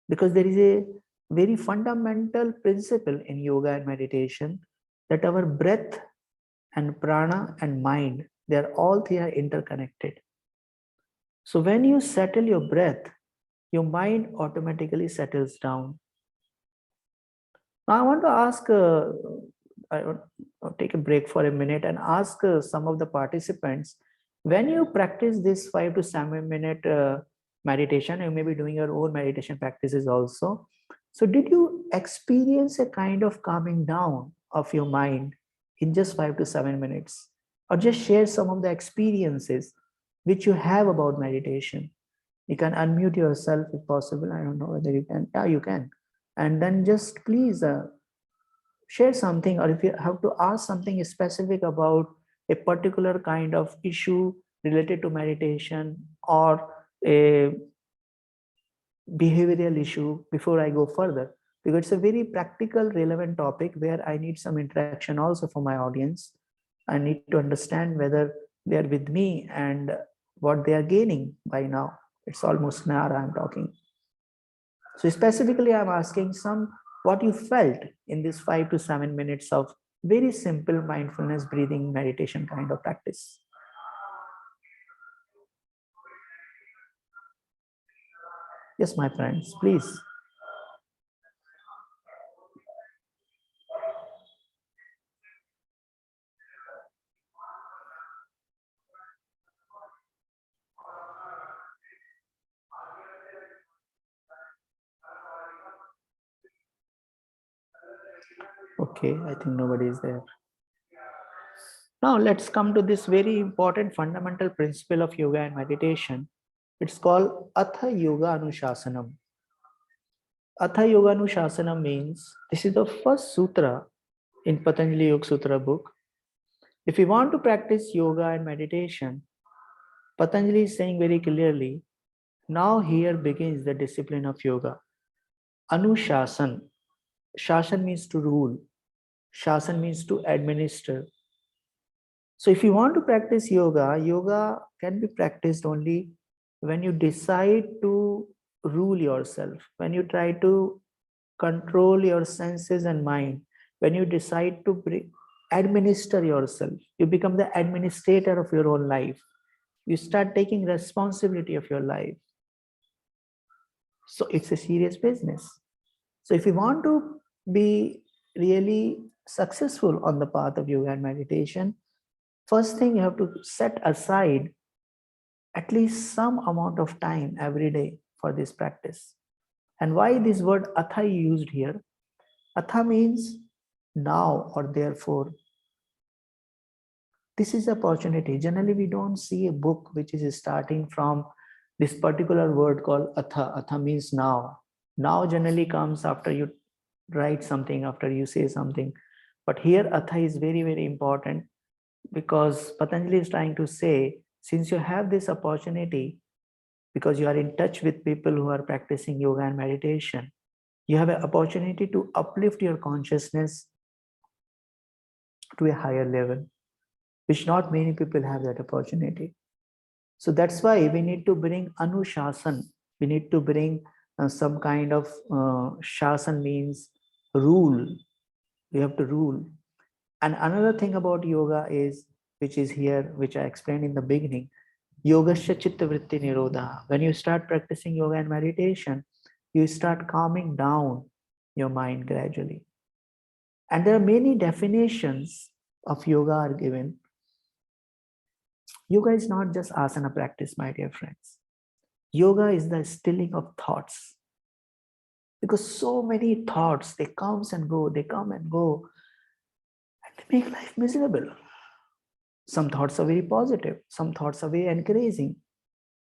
Because there is a very fundamental principle in yoga and meditation that our breath and prana and mind, they are all three are interconnected. So when you settle your breath, your mind automatically settles down. Now I want to ask, I want to take a break for a minute and ask some of the participants, when you practice this 5 to 7 minute meditation, you may be doing your own meditation practices also. So did you experience a kind of calming down of your mind in just 5 to 7 minutes? Or just share some of the experiences which you have about meditation. You can unmute yourself if possible. I don't know whether you can. Yeah, you can. And then just please share something, or if you have to ask something specific about a particular kind of issue related to meditation or a behavioral issue before I go further, because it's a very practical, relevant topic where I need some interaction also for my audience. I need to understand whether they are with me and what they are gaining by now. It's almost an hour I'm talking. So specifically, I'm asking some what you felt in this 5 to 7 minutes of very simple mindfulness breathing meditation kind of practice. Yes, my friends, please. Okay, I think nobody is there. Now let's come to this very important fundamental principle of yoga and meditation. It's called Atha Yoga Anushasanam. Atha Yoga Anushasanam means this is the first sutra in Patanjali Yoga Sutra book. If you want to practice yoga and meditation, Patanjali is saying very clearly, now here begins the discipline of yoga. Anushasan. Shasan means to rule. Shasan means to administer. So if you want to practice yoga, yoga can be practiced only when you decide to rule yourself, when you try to control your senses and mind, when you decide to administer yourself, you become the administrator of your own life. You start taking responsibility of your life. So it's a serious business. So if you want to be really successful on the path of yoga and meditation, first thing you have to set aside at least some amount of time every day for this practice. And why this word atha used here? Atha means now or therefore. This is opportunity. Generally, we don't see a book which is starting from this particular word called atha. Atha means now. Now generally comes after you write something, after you say something. But here atha is very, very important, because Patanjali is trying to say, since you have this opportunity, because you are in touch with people who are practicing yoga and meditation, you have an opportunity to uplift your consciousness to a higher level, which not many people have that opportunity. So that's why we need to bring Anushasan. We need to bring some kind of shasan means rule. We have to rule. And another thing about yoga is, which is here, which I explained in the beginning, Yogasya Chitta Vritti Nirodha. When you start practicing yoga and meditation, you start calming down your mind gradually. And there are many definitions of yoga are given. Yoga is not just asana practice, my dear friends. Yoga is the stilling of thoughts. Because so many thoughts, they come and go, they come and go, and they make life miserable. Some thoughts are very positive, some thoughts are very encouraging.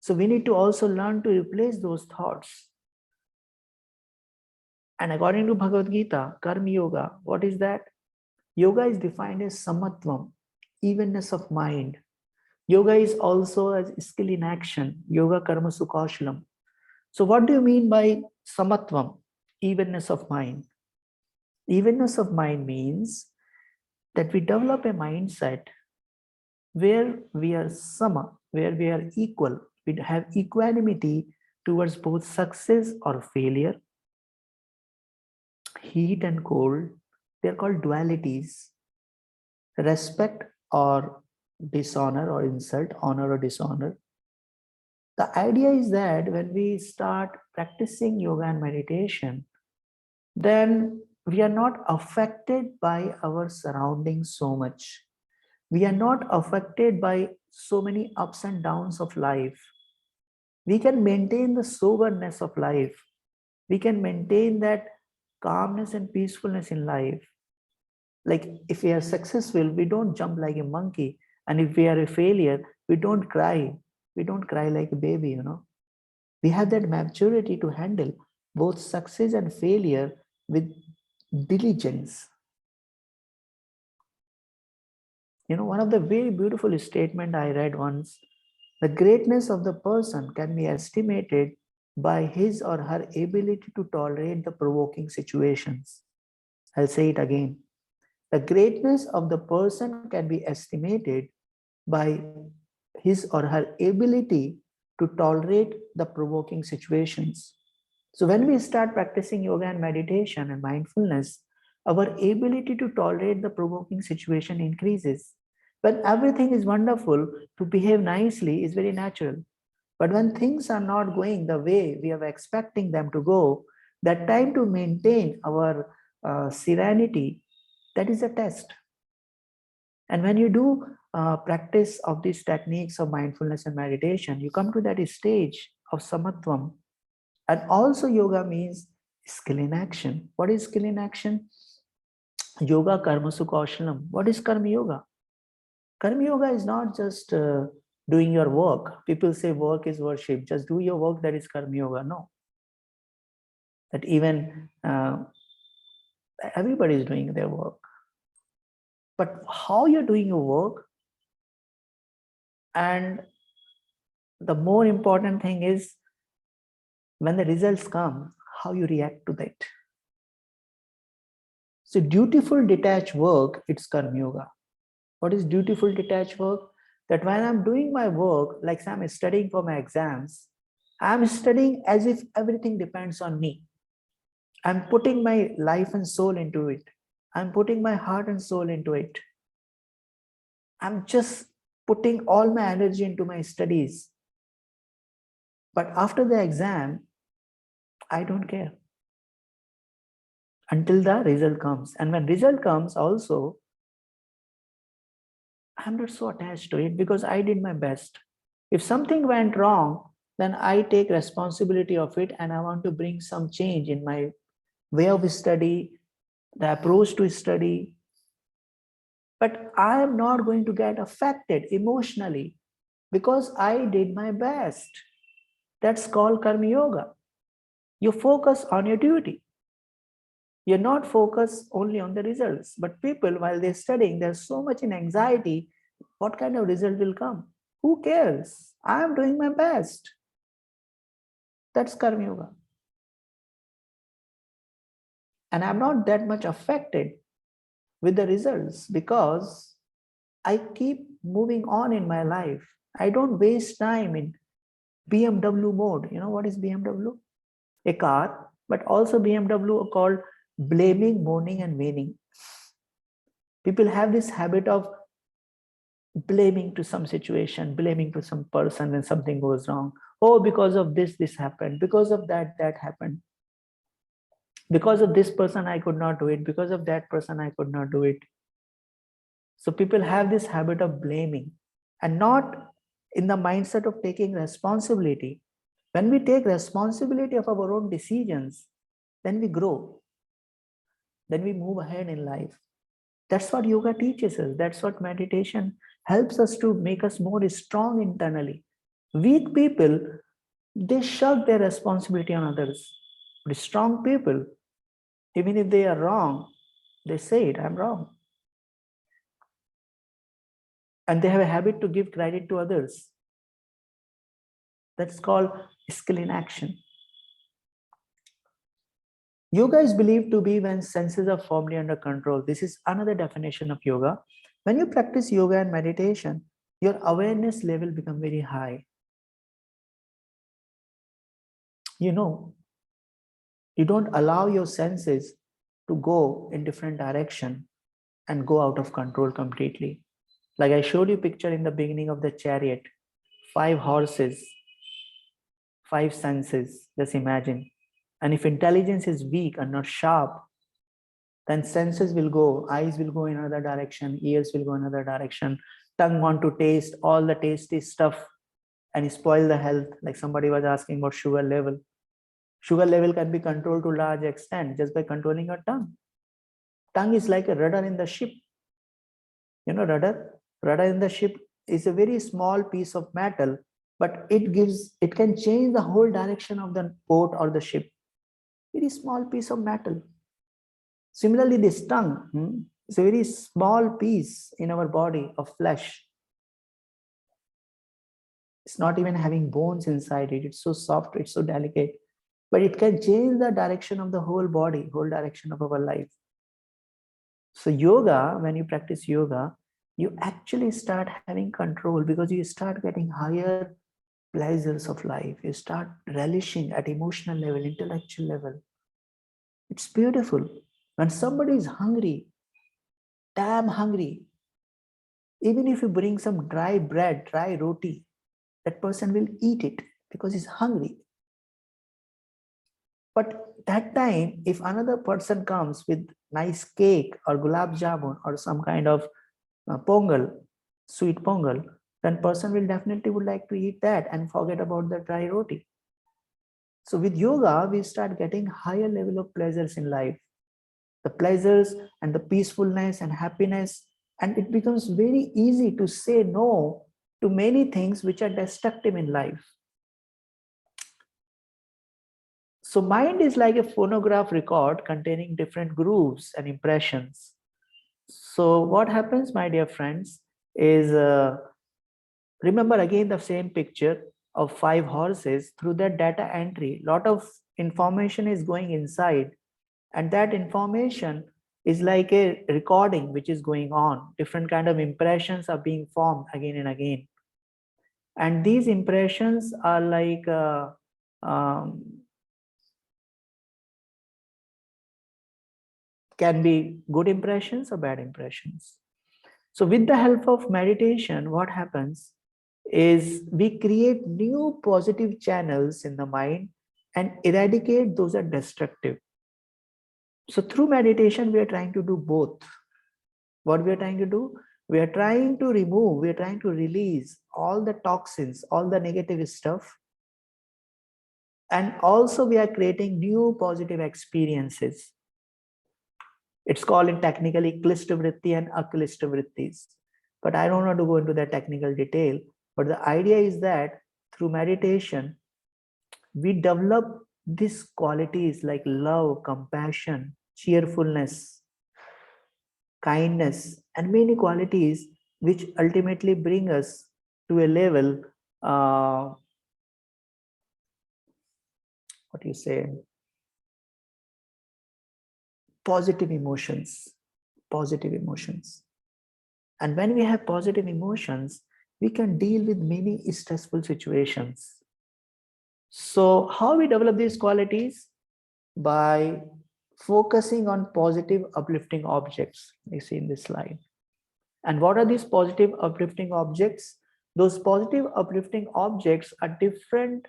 So we need to also learn to replace those thoughts. And according to Bhagavad Gita, Karma Yoga, what is that? Yoga is defined as samatvam, evenness of mind. Yoga is also as skill in action, yoga karma sukausalam. So what do you mean by samatvam, evenness of mind? Evenness of mind means that we develop a mindset where we are sama, where we are equal, we have equanimity towards both success or failure, heat and cold. They are called dualities. Respect or dishonor or insult, honor or dishonor. The idea is that when we start practicing yoga and meditation, then we are not affected by our surroundings so much. We are not affected by so many ups and downs of life. We can maintain the soberness of life. We can maintain that calmness and peacefulness in life. Like if we are successful, we don't jump like a monkey. And if we are a failure, we don't cry. We don't cry like a baby, you know. We have that maturity to handle both success and failure with diligence. You know, one of the very beautiful statement I read once, the greatness of the person can be estimated by his or her ability to tolerate the provoking situations. I'll say it again. The greatness of the person can be estimated by his or her ability to tolerate the provoking situations. So when we start practicing yoga and meditation and mindfulness, our ability to tolerate the provoking situation increases. When everything is wonderful, to behave nicely is very natural. But when things are not going the way we are expecting them to go, that time to maintain our serenity, that is a test. And when you do practice of these techniques of mindfulness and meditation, you come to that stage of samatvam. And also yoga means skill in action. What is skill in action? Yoga karmasu kaushalam. What is karma yoga? Karma yoga is not just doing your work. People say work is worship. Just do your work, that is karma yoga. No. That even everybody is doing their work. But how you're doing your work, and the more important thing is when the results come, how you react to that. So dutiful detached work, it's karma yoga. What is dutiful detached work? That when I'm doing my work, like say I'm studying for my exams, I'm studying as if everything depends on me. I'm putting my life and soul into it. I'm putting my heart and soul into it. I'm just putting all my energy into my studies. But after the exam, I don't care until the result comes. And when result comes also, I'm not so attached to it because I did my best. If something went wrong, then I take responsibility of it and I want to bring some change in my way of study, the approach to study. But I am not going to get affected emotionally because I did my best. That's called karma yoga. You focus on your duty. You're not focused only on the results. But people, while they're studying, there's so much in anxiety. What kind of result will come? Who cares? I am doing my best. That's karma yoga. And I'm not that much affected with the results because I keep moving on in my life. I don't waste time in BMW mode. You know what is BMW? A car, but also BMW are called blaming, mourning, and waning. People have this habit of blaming to some situation, blaming to some person when something goes wrong. Oh, because of this, this happened. Because of that, that happened. Because of this person, I could not do it. Because of that person, I could not do it. So people have this habit of blaming and not in the mindset of taking responsibility. When we take responsibility of our own decisions, then we grow. Then we move ahead in life. That's what yoga teaches us. That's what meditation helps us to make us more strong internally. Weak people, they shirk their responsibility on others. But strong people, even if they are wrong, they say it, I'm wrong. And they have a habit to give credit to others. That's called skill in action. Yoga is believed to be when senses are firmly under control. This is another definition of yoga. When you practice yoga and meditation, your awareness level becomes very high. You know, you don't allow your senses to go in different direction and go out of control completely. Like I showed you picture in the beginning of the chariot, 5 horses, 5 senses, just imagine. And if intelligence is weak and not sharp, then senses will go, eyes will go in another direction, ears will go in another direction, tongue want to taste all the tasty stuff and spoil the health. Like somebody was asking about sugar level. Sugar level can be controlled to a large extent just by controlling your tongue. Tongue is like a rudder in the ship. You know, rudder in the ship is a very small piece of metal, but it can change the whole direction of the boat or the ship. Very small piece of metal. Similarly, this tongue is a very small piece in our body of flesh. It's not even having bones inside it. It's so soft, it's so delicate, but it can change the direction of the whole body, whole direction of our life. So yoga, when you practice yoga, you actually start having control because you start getting higher pleasures of life. You start relishing at emotional level, intellectual level. It's beautiful. When somebody is hungry, damn hungry, even if you bring some dry bread, dry roti, that person will eat it because he's hungry. But that time, if another person comes with nice cake or gulab jamun or some kind of pongal, sweet pongal, then person will definitely would like to eat that and forget about the dry roti. So with yoga, we start getting higher level of pleasures in life, the pleasures and the peacefulness and happiness. And it becomes very easy to say no to many things which are destructive in life. So mind is like a phonograph record containing different grooves and impressions. So what happens, my dear friends, is remember again the same picture of 5 horses. Through that data entry, lot of information is going inside, and that information is like a recording which is going on. Different kind of impressions are being formed again and again, and these impressions are like can be good impressions or bad impressions. So with the help of meditation, what happens is we create new positive channels in the mind and eradicate those are destructive. So through meditation, we are trying to do both. What we are trying to do? We are trying to remove, we are trying to release all the toxins, all the negative stuff. And also we are creating new positive experiences. It's called in technically Klishta Vritti and Aklishta Vrittis. But I don't want to go into that technical detail. But the idea is that through meditation, we develop these qualities like love, compassion, cheerfulness, kindness, and many qualities which ultimately bring us to a level, what do you say, positive emotions, positive emotions. And when we have positive emotions, we can deal with many stressful situations. So how we develop these qualities? By focusing on positive uplifting objects you see in this slide. And what are these positive uplifting objects? Those positive uplifting objects are different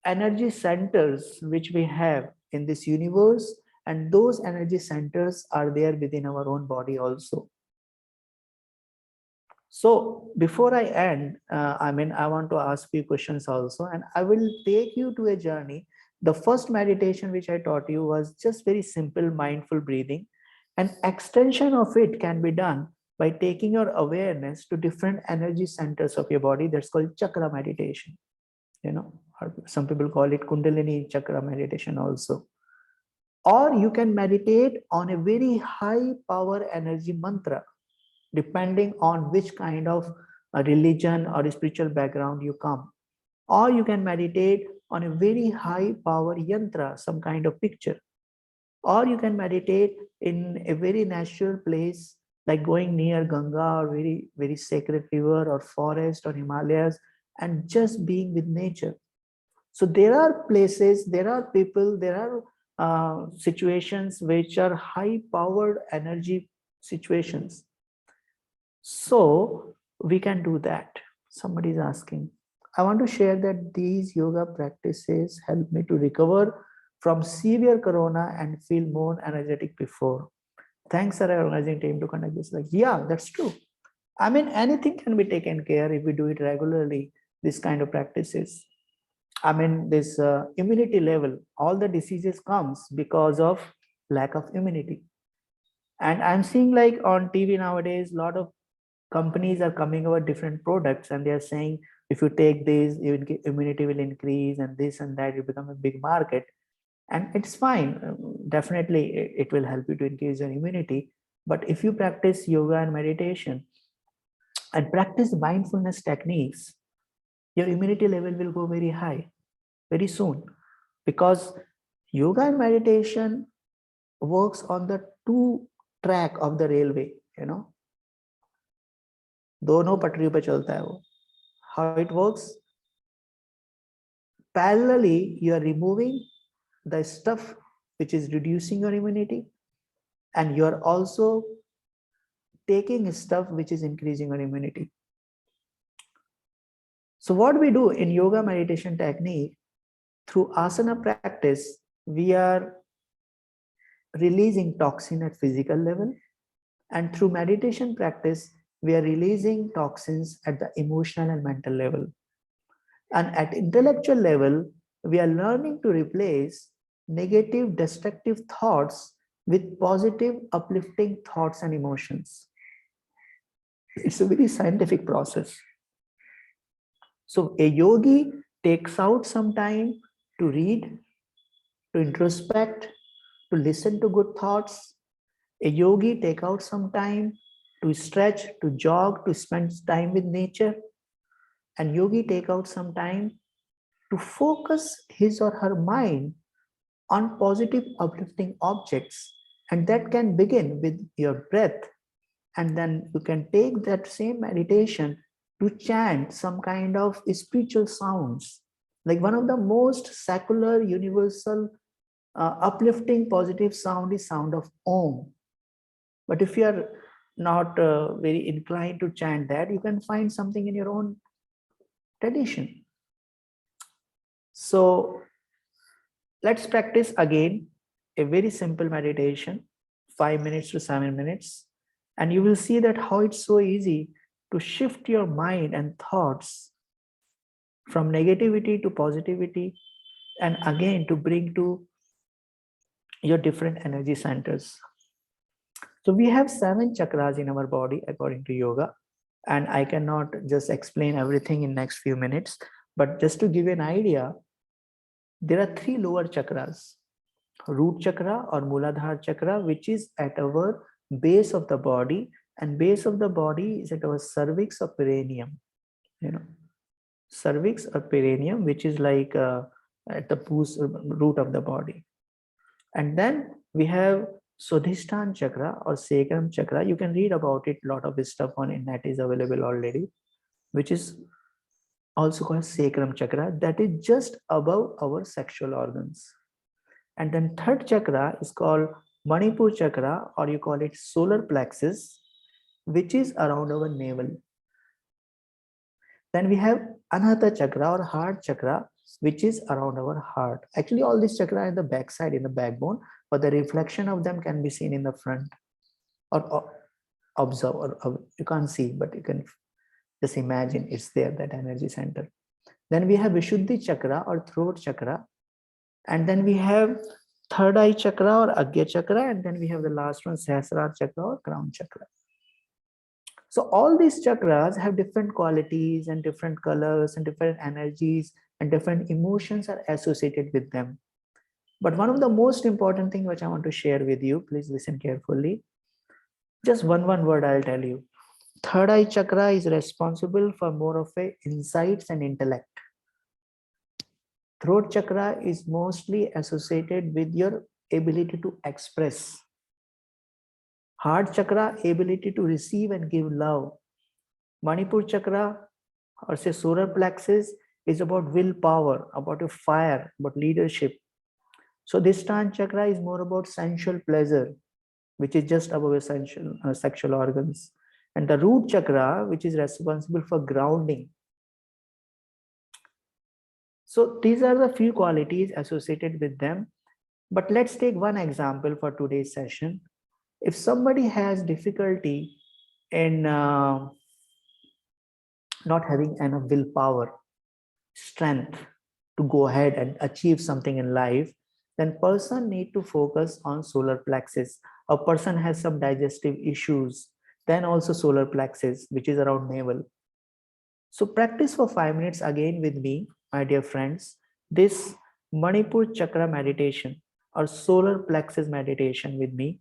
energy centers which we have in this universe, and those energy centers are there within our own body also. So before I end, I want to ask you questions also, and I will take you to a journey. The first meditation which I taught you was just very simple mindful breathing. An extension of it can be done by taking your awareness to different energy centers of your body. That's called chakra meditation. You know, or some people call it Kundalini chakra meditation also. Or you can meditate on a very high power energy mantra, depending on which kind of a religion or a spiritual background you come. Or you can meditate on a very high power yantra, some kind of picture. Or you can meditate in a very natural place, like going near Ganga or very, very sacred river or forest or Himalayas, and just being with nature. So there are places, there are people, there are situations which are high powered energy situations. So we can do that. Somebody is asking. I want to share that these yoga practices help me to recover from severe corona and feel more energetic before. Thanks, sir, organizing team to conduct this. Like, yeah, that's true. I mean, anything can be taken care if we do it regularly, this kind of practices. I mean, this immunity level, all the diseases comes because of lack of immunity. And I'm seeing like on TV nowadays, a lot of companies are coming over different products and they are saying, if you take this, immunity will increase and this and that, you become a big market. And it's fine. Definitely, it will help you to increase your immunity. But if you practice yoga and meditation and practice mindfulness techniques, your immunity level will go very high very soon, because yoga and meditation works on the two track of the railway, you know, दोनों पटरियों पे चलता है वो. How it works? Parallelly, you are removing the stuff which is reducing your immunity, and you are also taking stuff which is increasing your immunity. So what we do in yoga meditation technique, through asana practice, we are releasing toxin at physical level, and through meditation practice, we are releasing toxins at the emotional and mental level. And at intellectual level, we are learning to replace negative, destructive thoughts with positive, uplifting thoughts and emotions. It's a very scientific process. So a yogi takes out some time to read, to introspect, to listen to good thoughts. A yogi take out some time to stretch, to jog, to spend time with nature. And yogi take out some time to focus his or her mind on positive, uplifting objects. And that can begin with your breath. And then you can take that same meditation to chant some kind of spiritual sounds. Like one of the most secular, universal, uplifting, positive sound is sound of Om. But if you are not very inclined to chant that, you can find something in your own tradition. So let's practice again a very simple meditation, 5 minutes to 7 minutes. And you will see that how it's so easy to shift your mind and thoughts from negativity to positivity, and again to bring to your different energy centers. So we have 7 chakras in our body according to yoga, and I cannot just explain everything in next few minutes, but just to give you an idea, there are 3 lower chakras: root chakra or Muladhara chakra, which is at our base of the body, and base of the body is at our cervix or perineum, you know, cervix or perineum, which is like at the root of the body. And then we have Swadhisthana chakra or sacrum chakra. You can read about it, a lot of this stuff on internet is available already, which is also called sacrum chakra, that is just above our sexual organs. And then third chakra is called Manipur chakra, or you call it solar plexus, which is around our navel. Then we have Anahata chakra or heart chakra, which is around our heart. Actually, all these chakra are in the backside, in the backbone, but the reflection of them can be seen in the front, or observe, or you can't see, but you can just imagine it's there, that energy center. Then we have Vishuddhi chakra or throat chakra. And then we have third eye chakra or Agya chakra. And then we have the last one, Sahasrara chakra or crown chakra. So all these chakras have different qualities and different colors and different energies, and different emotions are associated with them. But one of the most important thing which I want to share with you, please listen carefully. Just one word I'll tell you. Third eye chakra is responsible for more of a insights and intellect. Throat chakra is mostly associated with your ability to express. Heart chakra, ability to receive and give love. Manipur chakra, or say solar plexus, is about willpower, about a fire, about leadership. So this Swadhisthana chakra is more about sensual pleasure, which is just above essential sexual organs. and the root chakra, which is responsible for grounding. So these are the few qualities associated with them. But let's take one example for today's session. If somebody has difficulty in not having enough willpower, strength to go ahead and achieve something in life, then person need to focus on solar plexus. A person has some digestive issues, then also solar plexus, which is around navel. So practice for 5 minutes again with me, my dear friends, this Manipur chakra meditation or solar plexus meditation with me.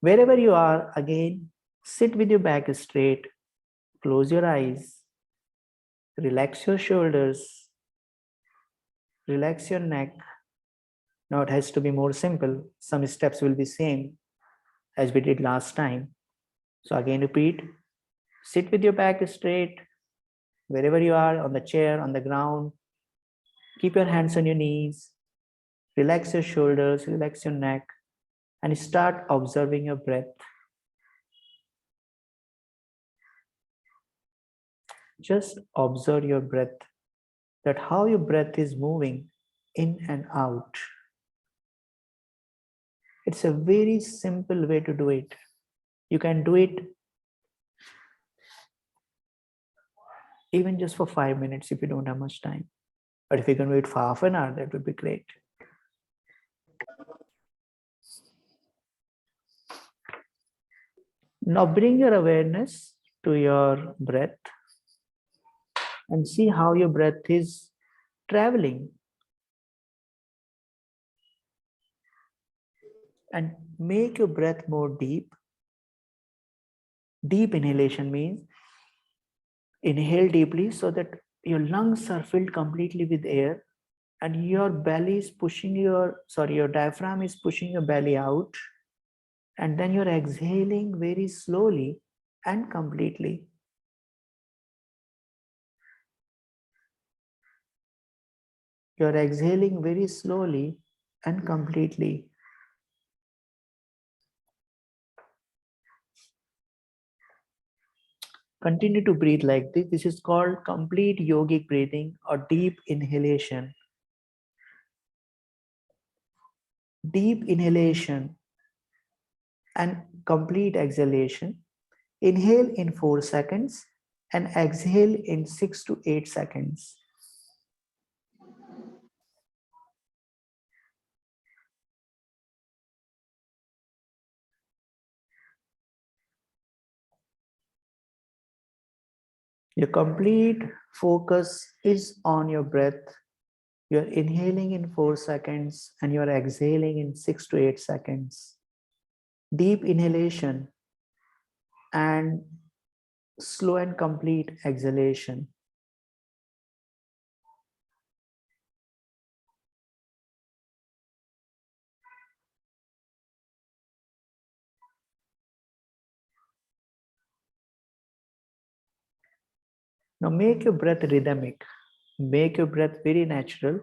Wherever you are, again, sit with your back straight, close your eyes, relax your shoulders, relax your neck. Now it has to be more simple. Some steps will be same as we did last time. So again, repeat, sit with your back straight, wherever you are, on the chair, on the ground. Keep your hands on your knees, relax your shoulders, relax your neck, and start observing your breath. Just observe your breath, that how your breath is moving in and out. It's a very simple way to do it. You can do it even just for 5 minutes if you don't have much time. But if you can wait for half an hour, that would be great. Now bring your awareness to your breath and see how your breath is traveling. And make your breath more deep. Deep inhalation means inhale deeply so that your lungs are filled completely with air and your belly is pushing your diaphragm is pushing your belly out, and then you're exhaling very slowly and completely. You're exhaling very slowly and completely. Continue to breathe like this. This is called complete yogic breathing or deep inhalation. Deep inhalation and complete exhalation. Inhale in 4 seconds and exhale in 6 to 8 seconds. Your complete focus is on your breath. You're inhaling in 4 seconds and you're exhaling in 6 to 8 seconds. Deep inhalation and slow and complete exhalation. Now make your breath rhythmic. Make your breath very natural.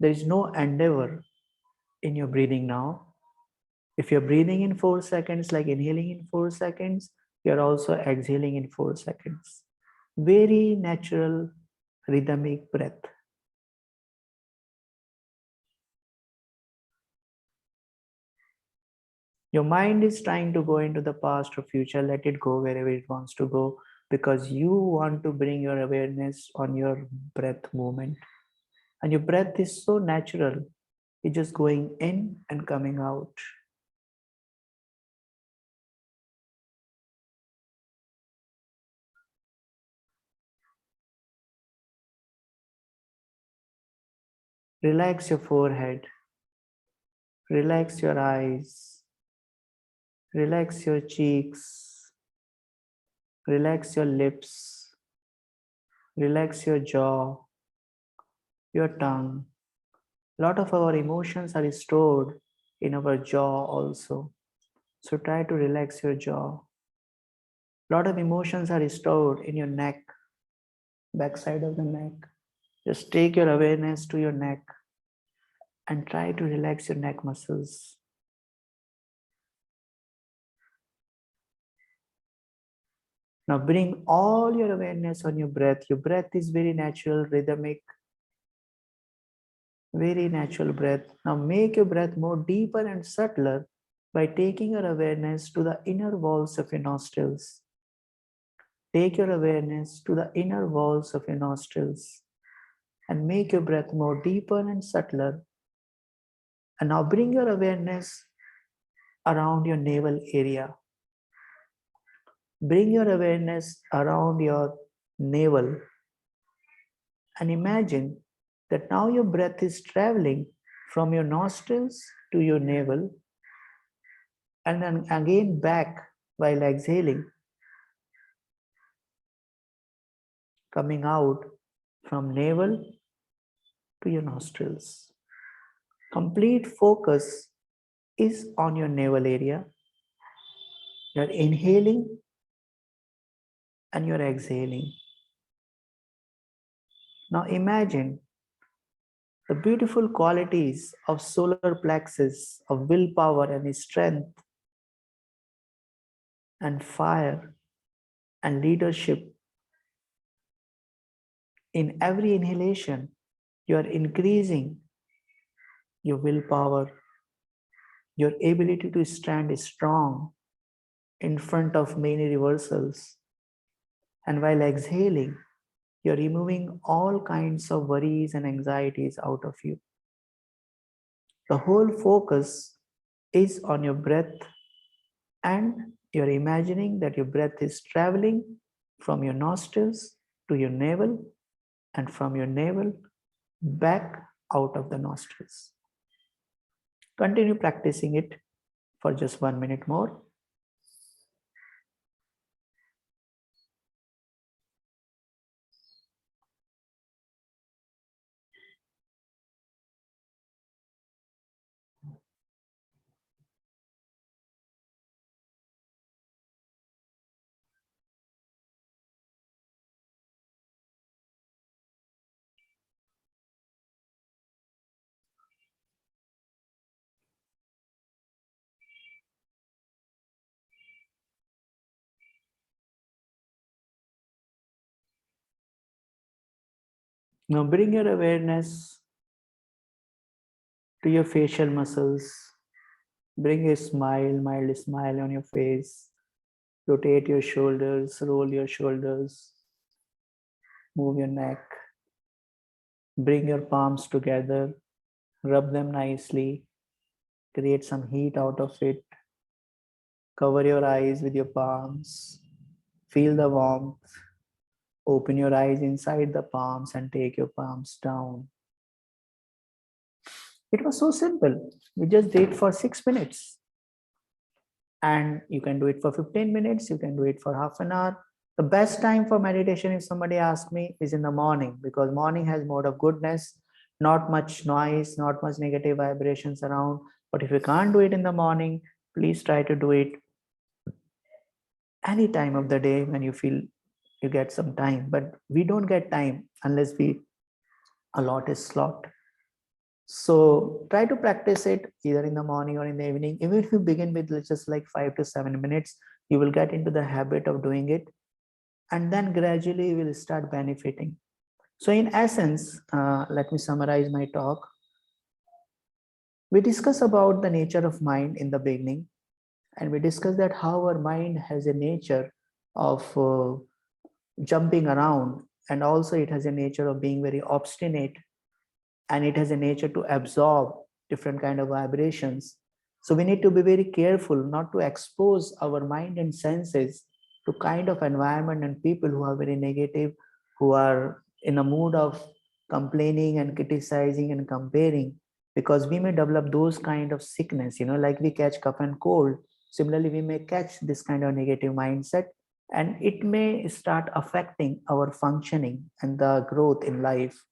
There is no endeavor in your breathing now. If you're breathing in 4 seconds, like inhaling in 4 seconds, you're also exhaling in 4 seconds. Very natural, rhythmic breath. Your mind is trying to go into the past or future. Let it go wherever it wants to go, because you want to bring your awareness on your breath movement. And your breath is so natural. It's just going in and coming out. Relax your forehead. Relax your eyes. Relax your cheeks. Relax your lips. Relax your jaw, your tongue. A lot of our emotions are stored in our jaw also. So try to relax your jaw. A lot of emotions are stored in your neck, backside of the neck. Just take your awareness to your neck and try to relax your neck muscles. Now bring all your awareness on your breath. Your breath is very natural, rhythmic, very natural breath. Now make your breath more deeper and subtler by taking your awareness to the inner walls of your nostrils. Take your awareness to the inner walls of your nostrils and make your breath more deeper and subtler. And now bring your awareness around your navel area. Bring your awareness around your navel and imagine that now your breath is traveling from your nostrils to your navel and then again back while exhaling, coming out from navel to your nostrils. Complete focus is on your navel area. You're inhaling and you're exhaling. Now imagine the beautiful qualities of solar plexus, of willpower and strength and fire and leadership. In every inhalation, you are increasing your willpower, your ability to stand strong in front of many reversals. And while exhaling, you're removing all kinds of worries and anxieties out of you. The whole focus is on your breath, and you're imagining that your breath is traveling from your nostrils to your navel and from your navel back out of the nostrils. Continue practicing it for just 1 minute more. Now bring your awareness to your facial muscles. Bring a smile, mild smile on your face. Rotate your shoulders, roll your shoulders, move your neck. Bring your palms together, rub them nicely, create some heat out of it. Cover your eyes with your palms, feel the warmth. Open your eyes inside the palms and take your palms down. It was so simple. We just did for 6 minutes. And you can do it for 15 minutes, you can do it for half an hour. The best time for meditation, if somebody asks me, is in the morning, because morning has mode of goodness, not much noise, not much negative vibrations around. But if you can't do it in the morning, please try to do it any time of the day when you feel you get some time. But we don't get time unless we allot a slot. So try to practice it either in the morning or in the evening. Even if you begin with just like 5 to 7 minutes, you will get into the habit of doing it. And then gradually you will start benefiting. So in essence, let me summarize my talk. We discussed about the nature of mind in the beginning. And we discussed that how our mind has a nature of jumping around. And also it has a nature of being very obstinate. And it has a nature to absorb different kind of vibrations. So we need to be very careful not to expose our mind and senses to kind of environment and people who are very negative, who are in a mood of complaining and criticizing and comparing, because we may develop those kind of sickness, like we catch cough and cold. Similarly, we may catch this kind of negative mindset, and it may start affecting our functioning and the growth in life.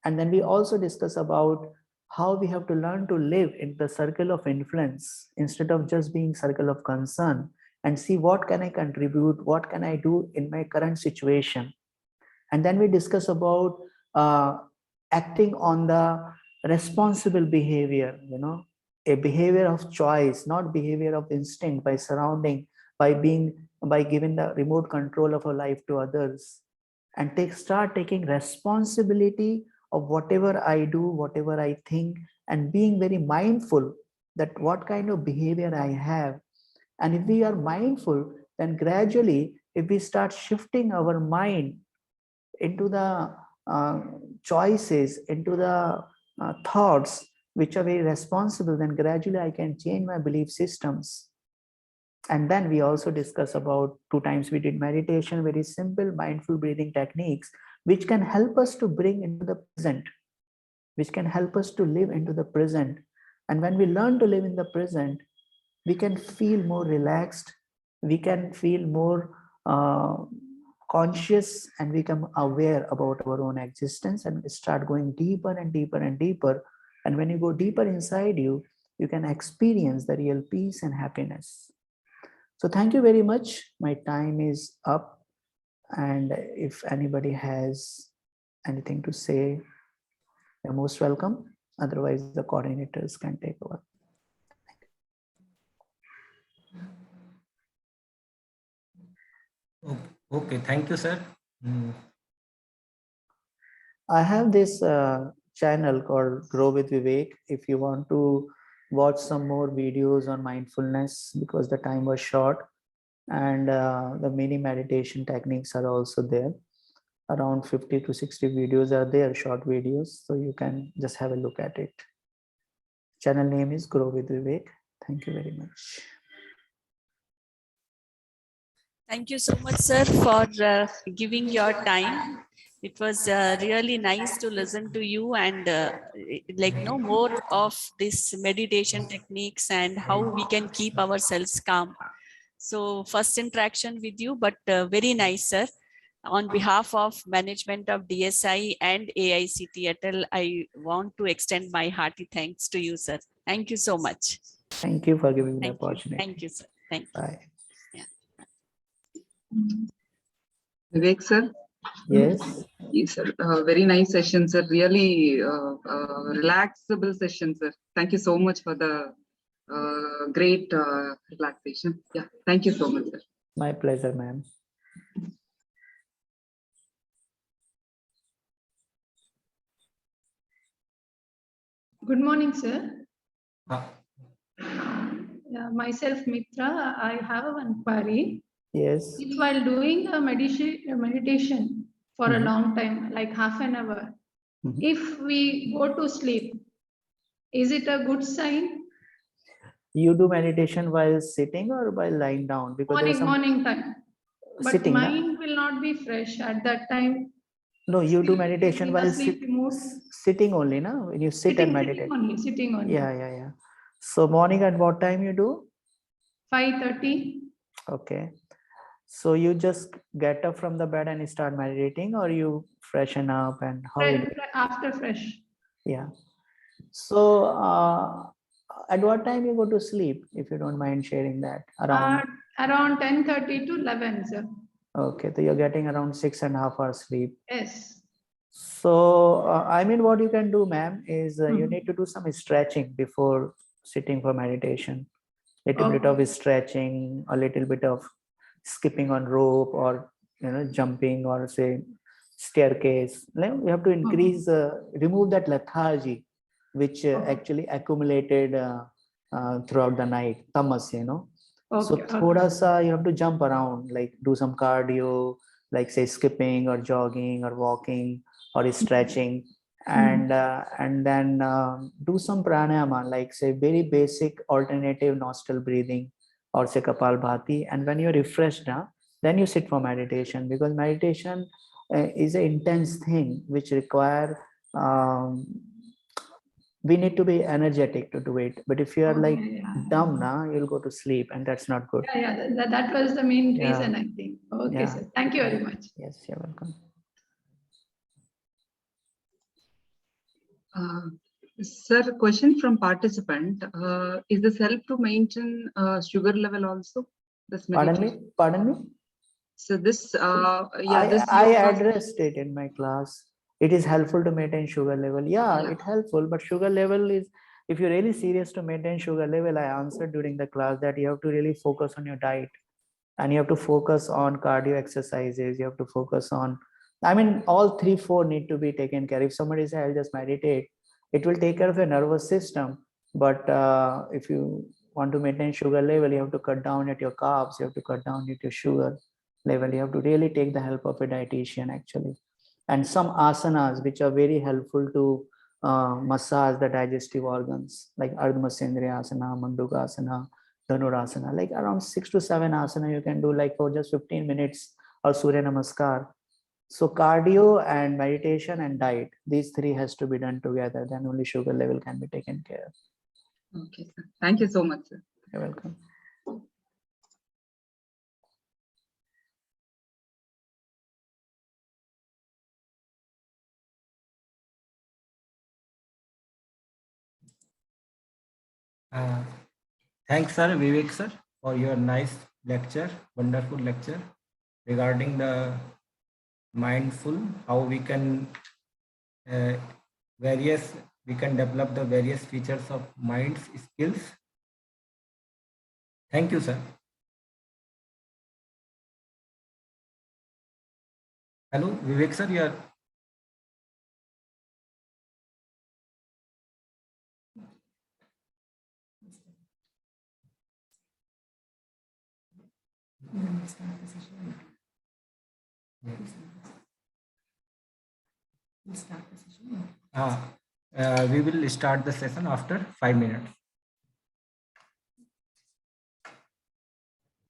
And then we also discuss about how we have to learn to live in the circle of influence instead of just being circle of concern, and see what can I contribute, what can I do in my current situation. And then we discuss about acting on the responsible behavior, a behavior of choice, not behavior of instinct, by being by giving the remote control of our life to others, and start taking responsibility of whatever I do, whatever I think, and being very mindful that what kind of behavior I have. And if we are mindful, then gradually, if we start shifting our mind into the choices, into the thoughts which are very responsible, then gradually I can change my belief systems. And then we also discuss about 2 times we did meditation, very simple mindful breathing techniques, which can help us to bring into the present, which can help us to live into the present. And when we learn to live in the present, we can feel more relaxed, we can feel more conscious, and become aware about our own existence, and start going deeper and deeper and deeper. And when you go deeper inside you, you can experience the real peace and happiness. So thank you very much. My time is up. And if anybody has anything to say, you're most welcome. Otherwise, the coordinators can take over. Okay, thank you, sir. I have this channel called Grow with Vivek. If you want to watch some more videos on mindfulness, because the time was short, and the mini meditation techniques are also there. Around 50 to 60 videos are there, short videos. So you can just have a look at it. Channel name is Grow with Vivek. Thank you very much. Thank you so much, sir, for giving your time. It was really nice to listen to you and know more of this meditation techniques and how we can keep ourselves calm. So first interaction with you, but very nice, sir. On behalf of management of DSI and AICT Atal, I want to extend my hearty thanks to you, sir. Thank you so much. Thank you for giving me the Thank you. opportunity. Thank you, sir. Thank you. Bye. Vivek, sir. Yes. Yes, sir. Very nice session, sir. Really relaxable session, sir. Thank you so much for the great relaxation. Yeah, thank you so much, sir. My pleasure, ma'am. Good morning, sir. Uh, Yeah, myself, Mitra. I have one query. Yes. If while doing a meditation for a Mhm. long time, like half an hour, Mhm. if we go to sleep, is it a good sign? You do meditation while sitting or while lying down? Because there is some Morning time. But sitting. mind will not be fresh at that time. No, you do Still meditation in while the sleep mode. sitting only, no? When you sit and meditate. Sitting only. Yeah. So morning at what time you do? 5:30. Okay. So you just get up from the bed and start meditating, or you freshen up, and how you do? After fresh. Yeah. So at what time you go to sleep, if you don't mind sharing that? Around 10:30 to 11, sir. Okay, so you're getting around 6.5 hours sleep. Yes. So I mean, what you can do, ma'am, is you need to do some stretching before sitting for meditation. Little bit of stretching, a little bit of skipping on rope, or jumping, or say staircase. You have to increase, remove that lethargy which actually accumulated throughout the night, tamas, So thoda sa you have to jump around, like do some cardio, like say skipping or jogging or walking or stretching, and then do some pranayama, like say very basic alternative nostril breathing, or say Kapalbhati. And when you're refreshed now, then you sit for meditation, because meditation is an intense thing which require we need to be energetic to do it. But if you are like dumb now, you'll go to sleep, and that's not good. That was the main Yeah. reason, I think. Okay, Yeah. sir. Thank you very much. Yes, you're welcome. Sir, question from participant. Is the self to maintain sugar level also? This meditation? Pardon me? So this, I addressed it in my class. It is helpful to maintain sugar level. Yeah, it's helpful, but sugar level is, if you're really serious to maintain sugar level, I answered during the class that you have to really focus on your diet. and you have to focus on cardio exercises. You have to focus on, I mean, all 3-4 need to be taken care. If somebody says, I'll just meditate, it will take care of your nervous system. But if you want to maintain sugar level, you have to cut down at your carbs, you have to cut down at your sugar level. You have to really take the help of a dietitian actually. And some asanas, which are very helpful to massage the digestive organs, like Ardha Matsyendraya Asana, Manduka Asana, Dhanurasana, like around 6 to 7 asana you can do like for just 15 minutes, or Surya Namaskar. So cardio and meditation and diet, these three has to be done together, then only sugar level can be taken care of. Okay, sir. Thank you so much, sir. You're welcome. Thanks, sir, Vivek sir, for your nice lecture, wonderful lecture regarding the mindful, how we can we can develop the various features of mind's skills. Thank you, sir. Hello, Vivek sir, you are. We will start the session after 5 minutes.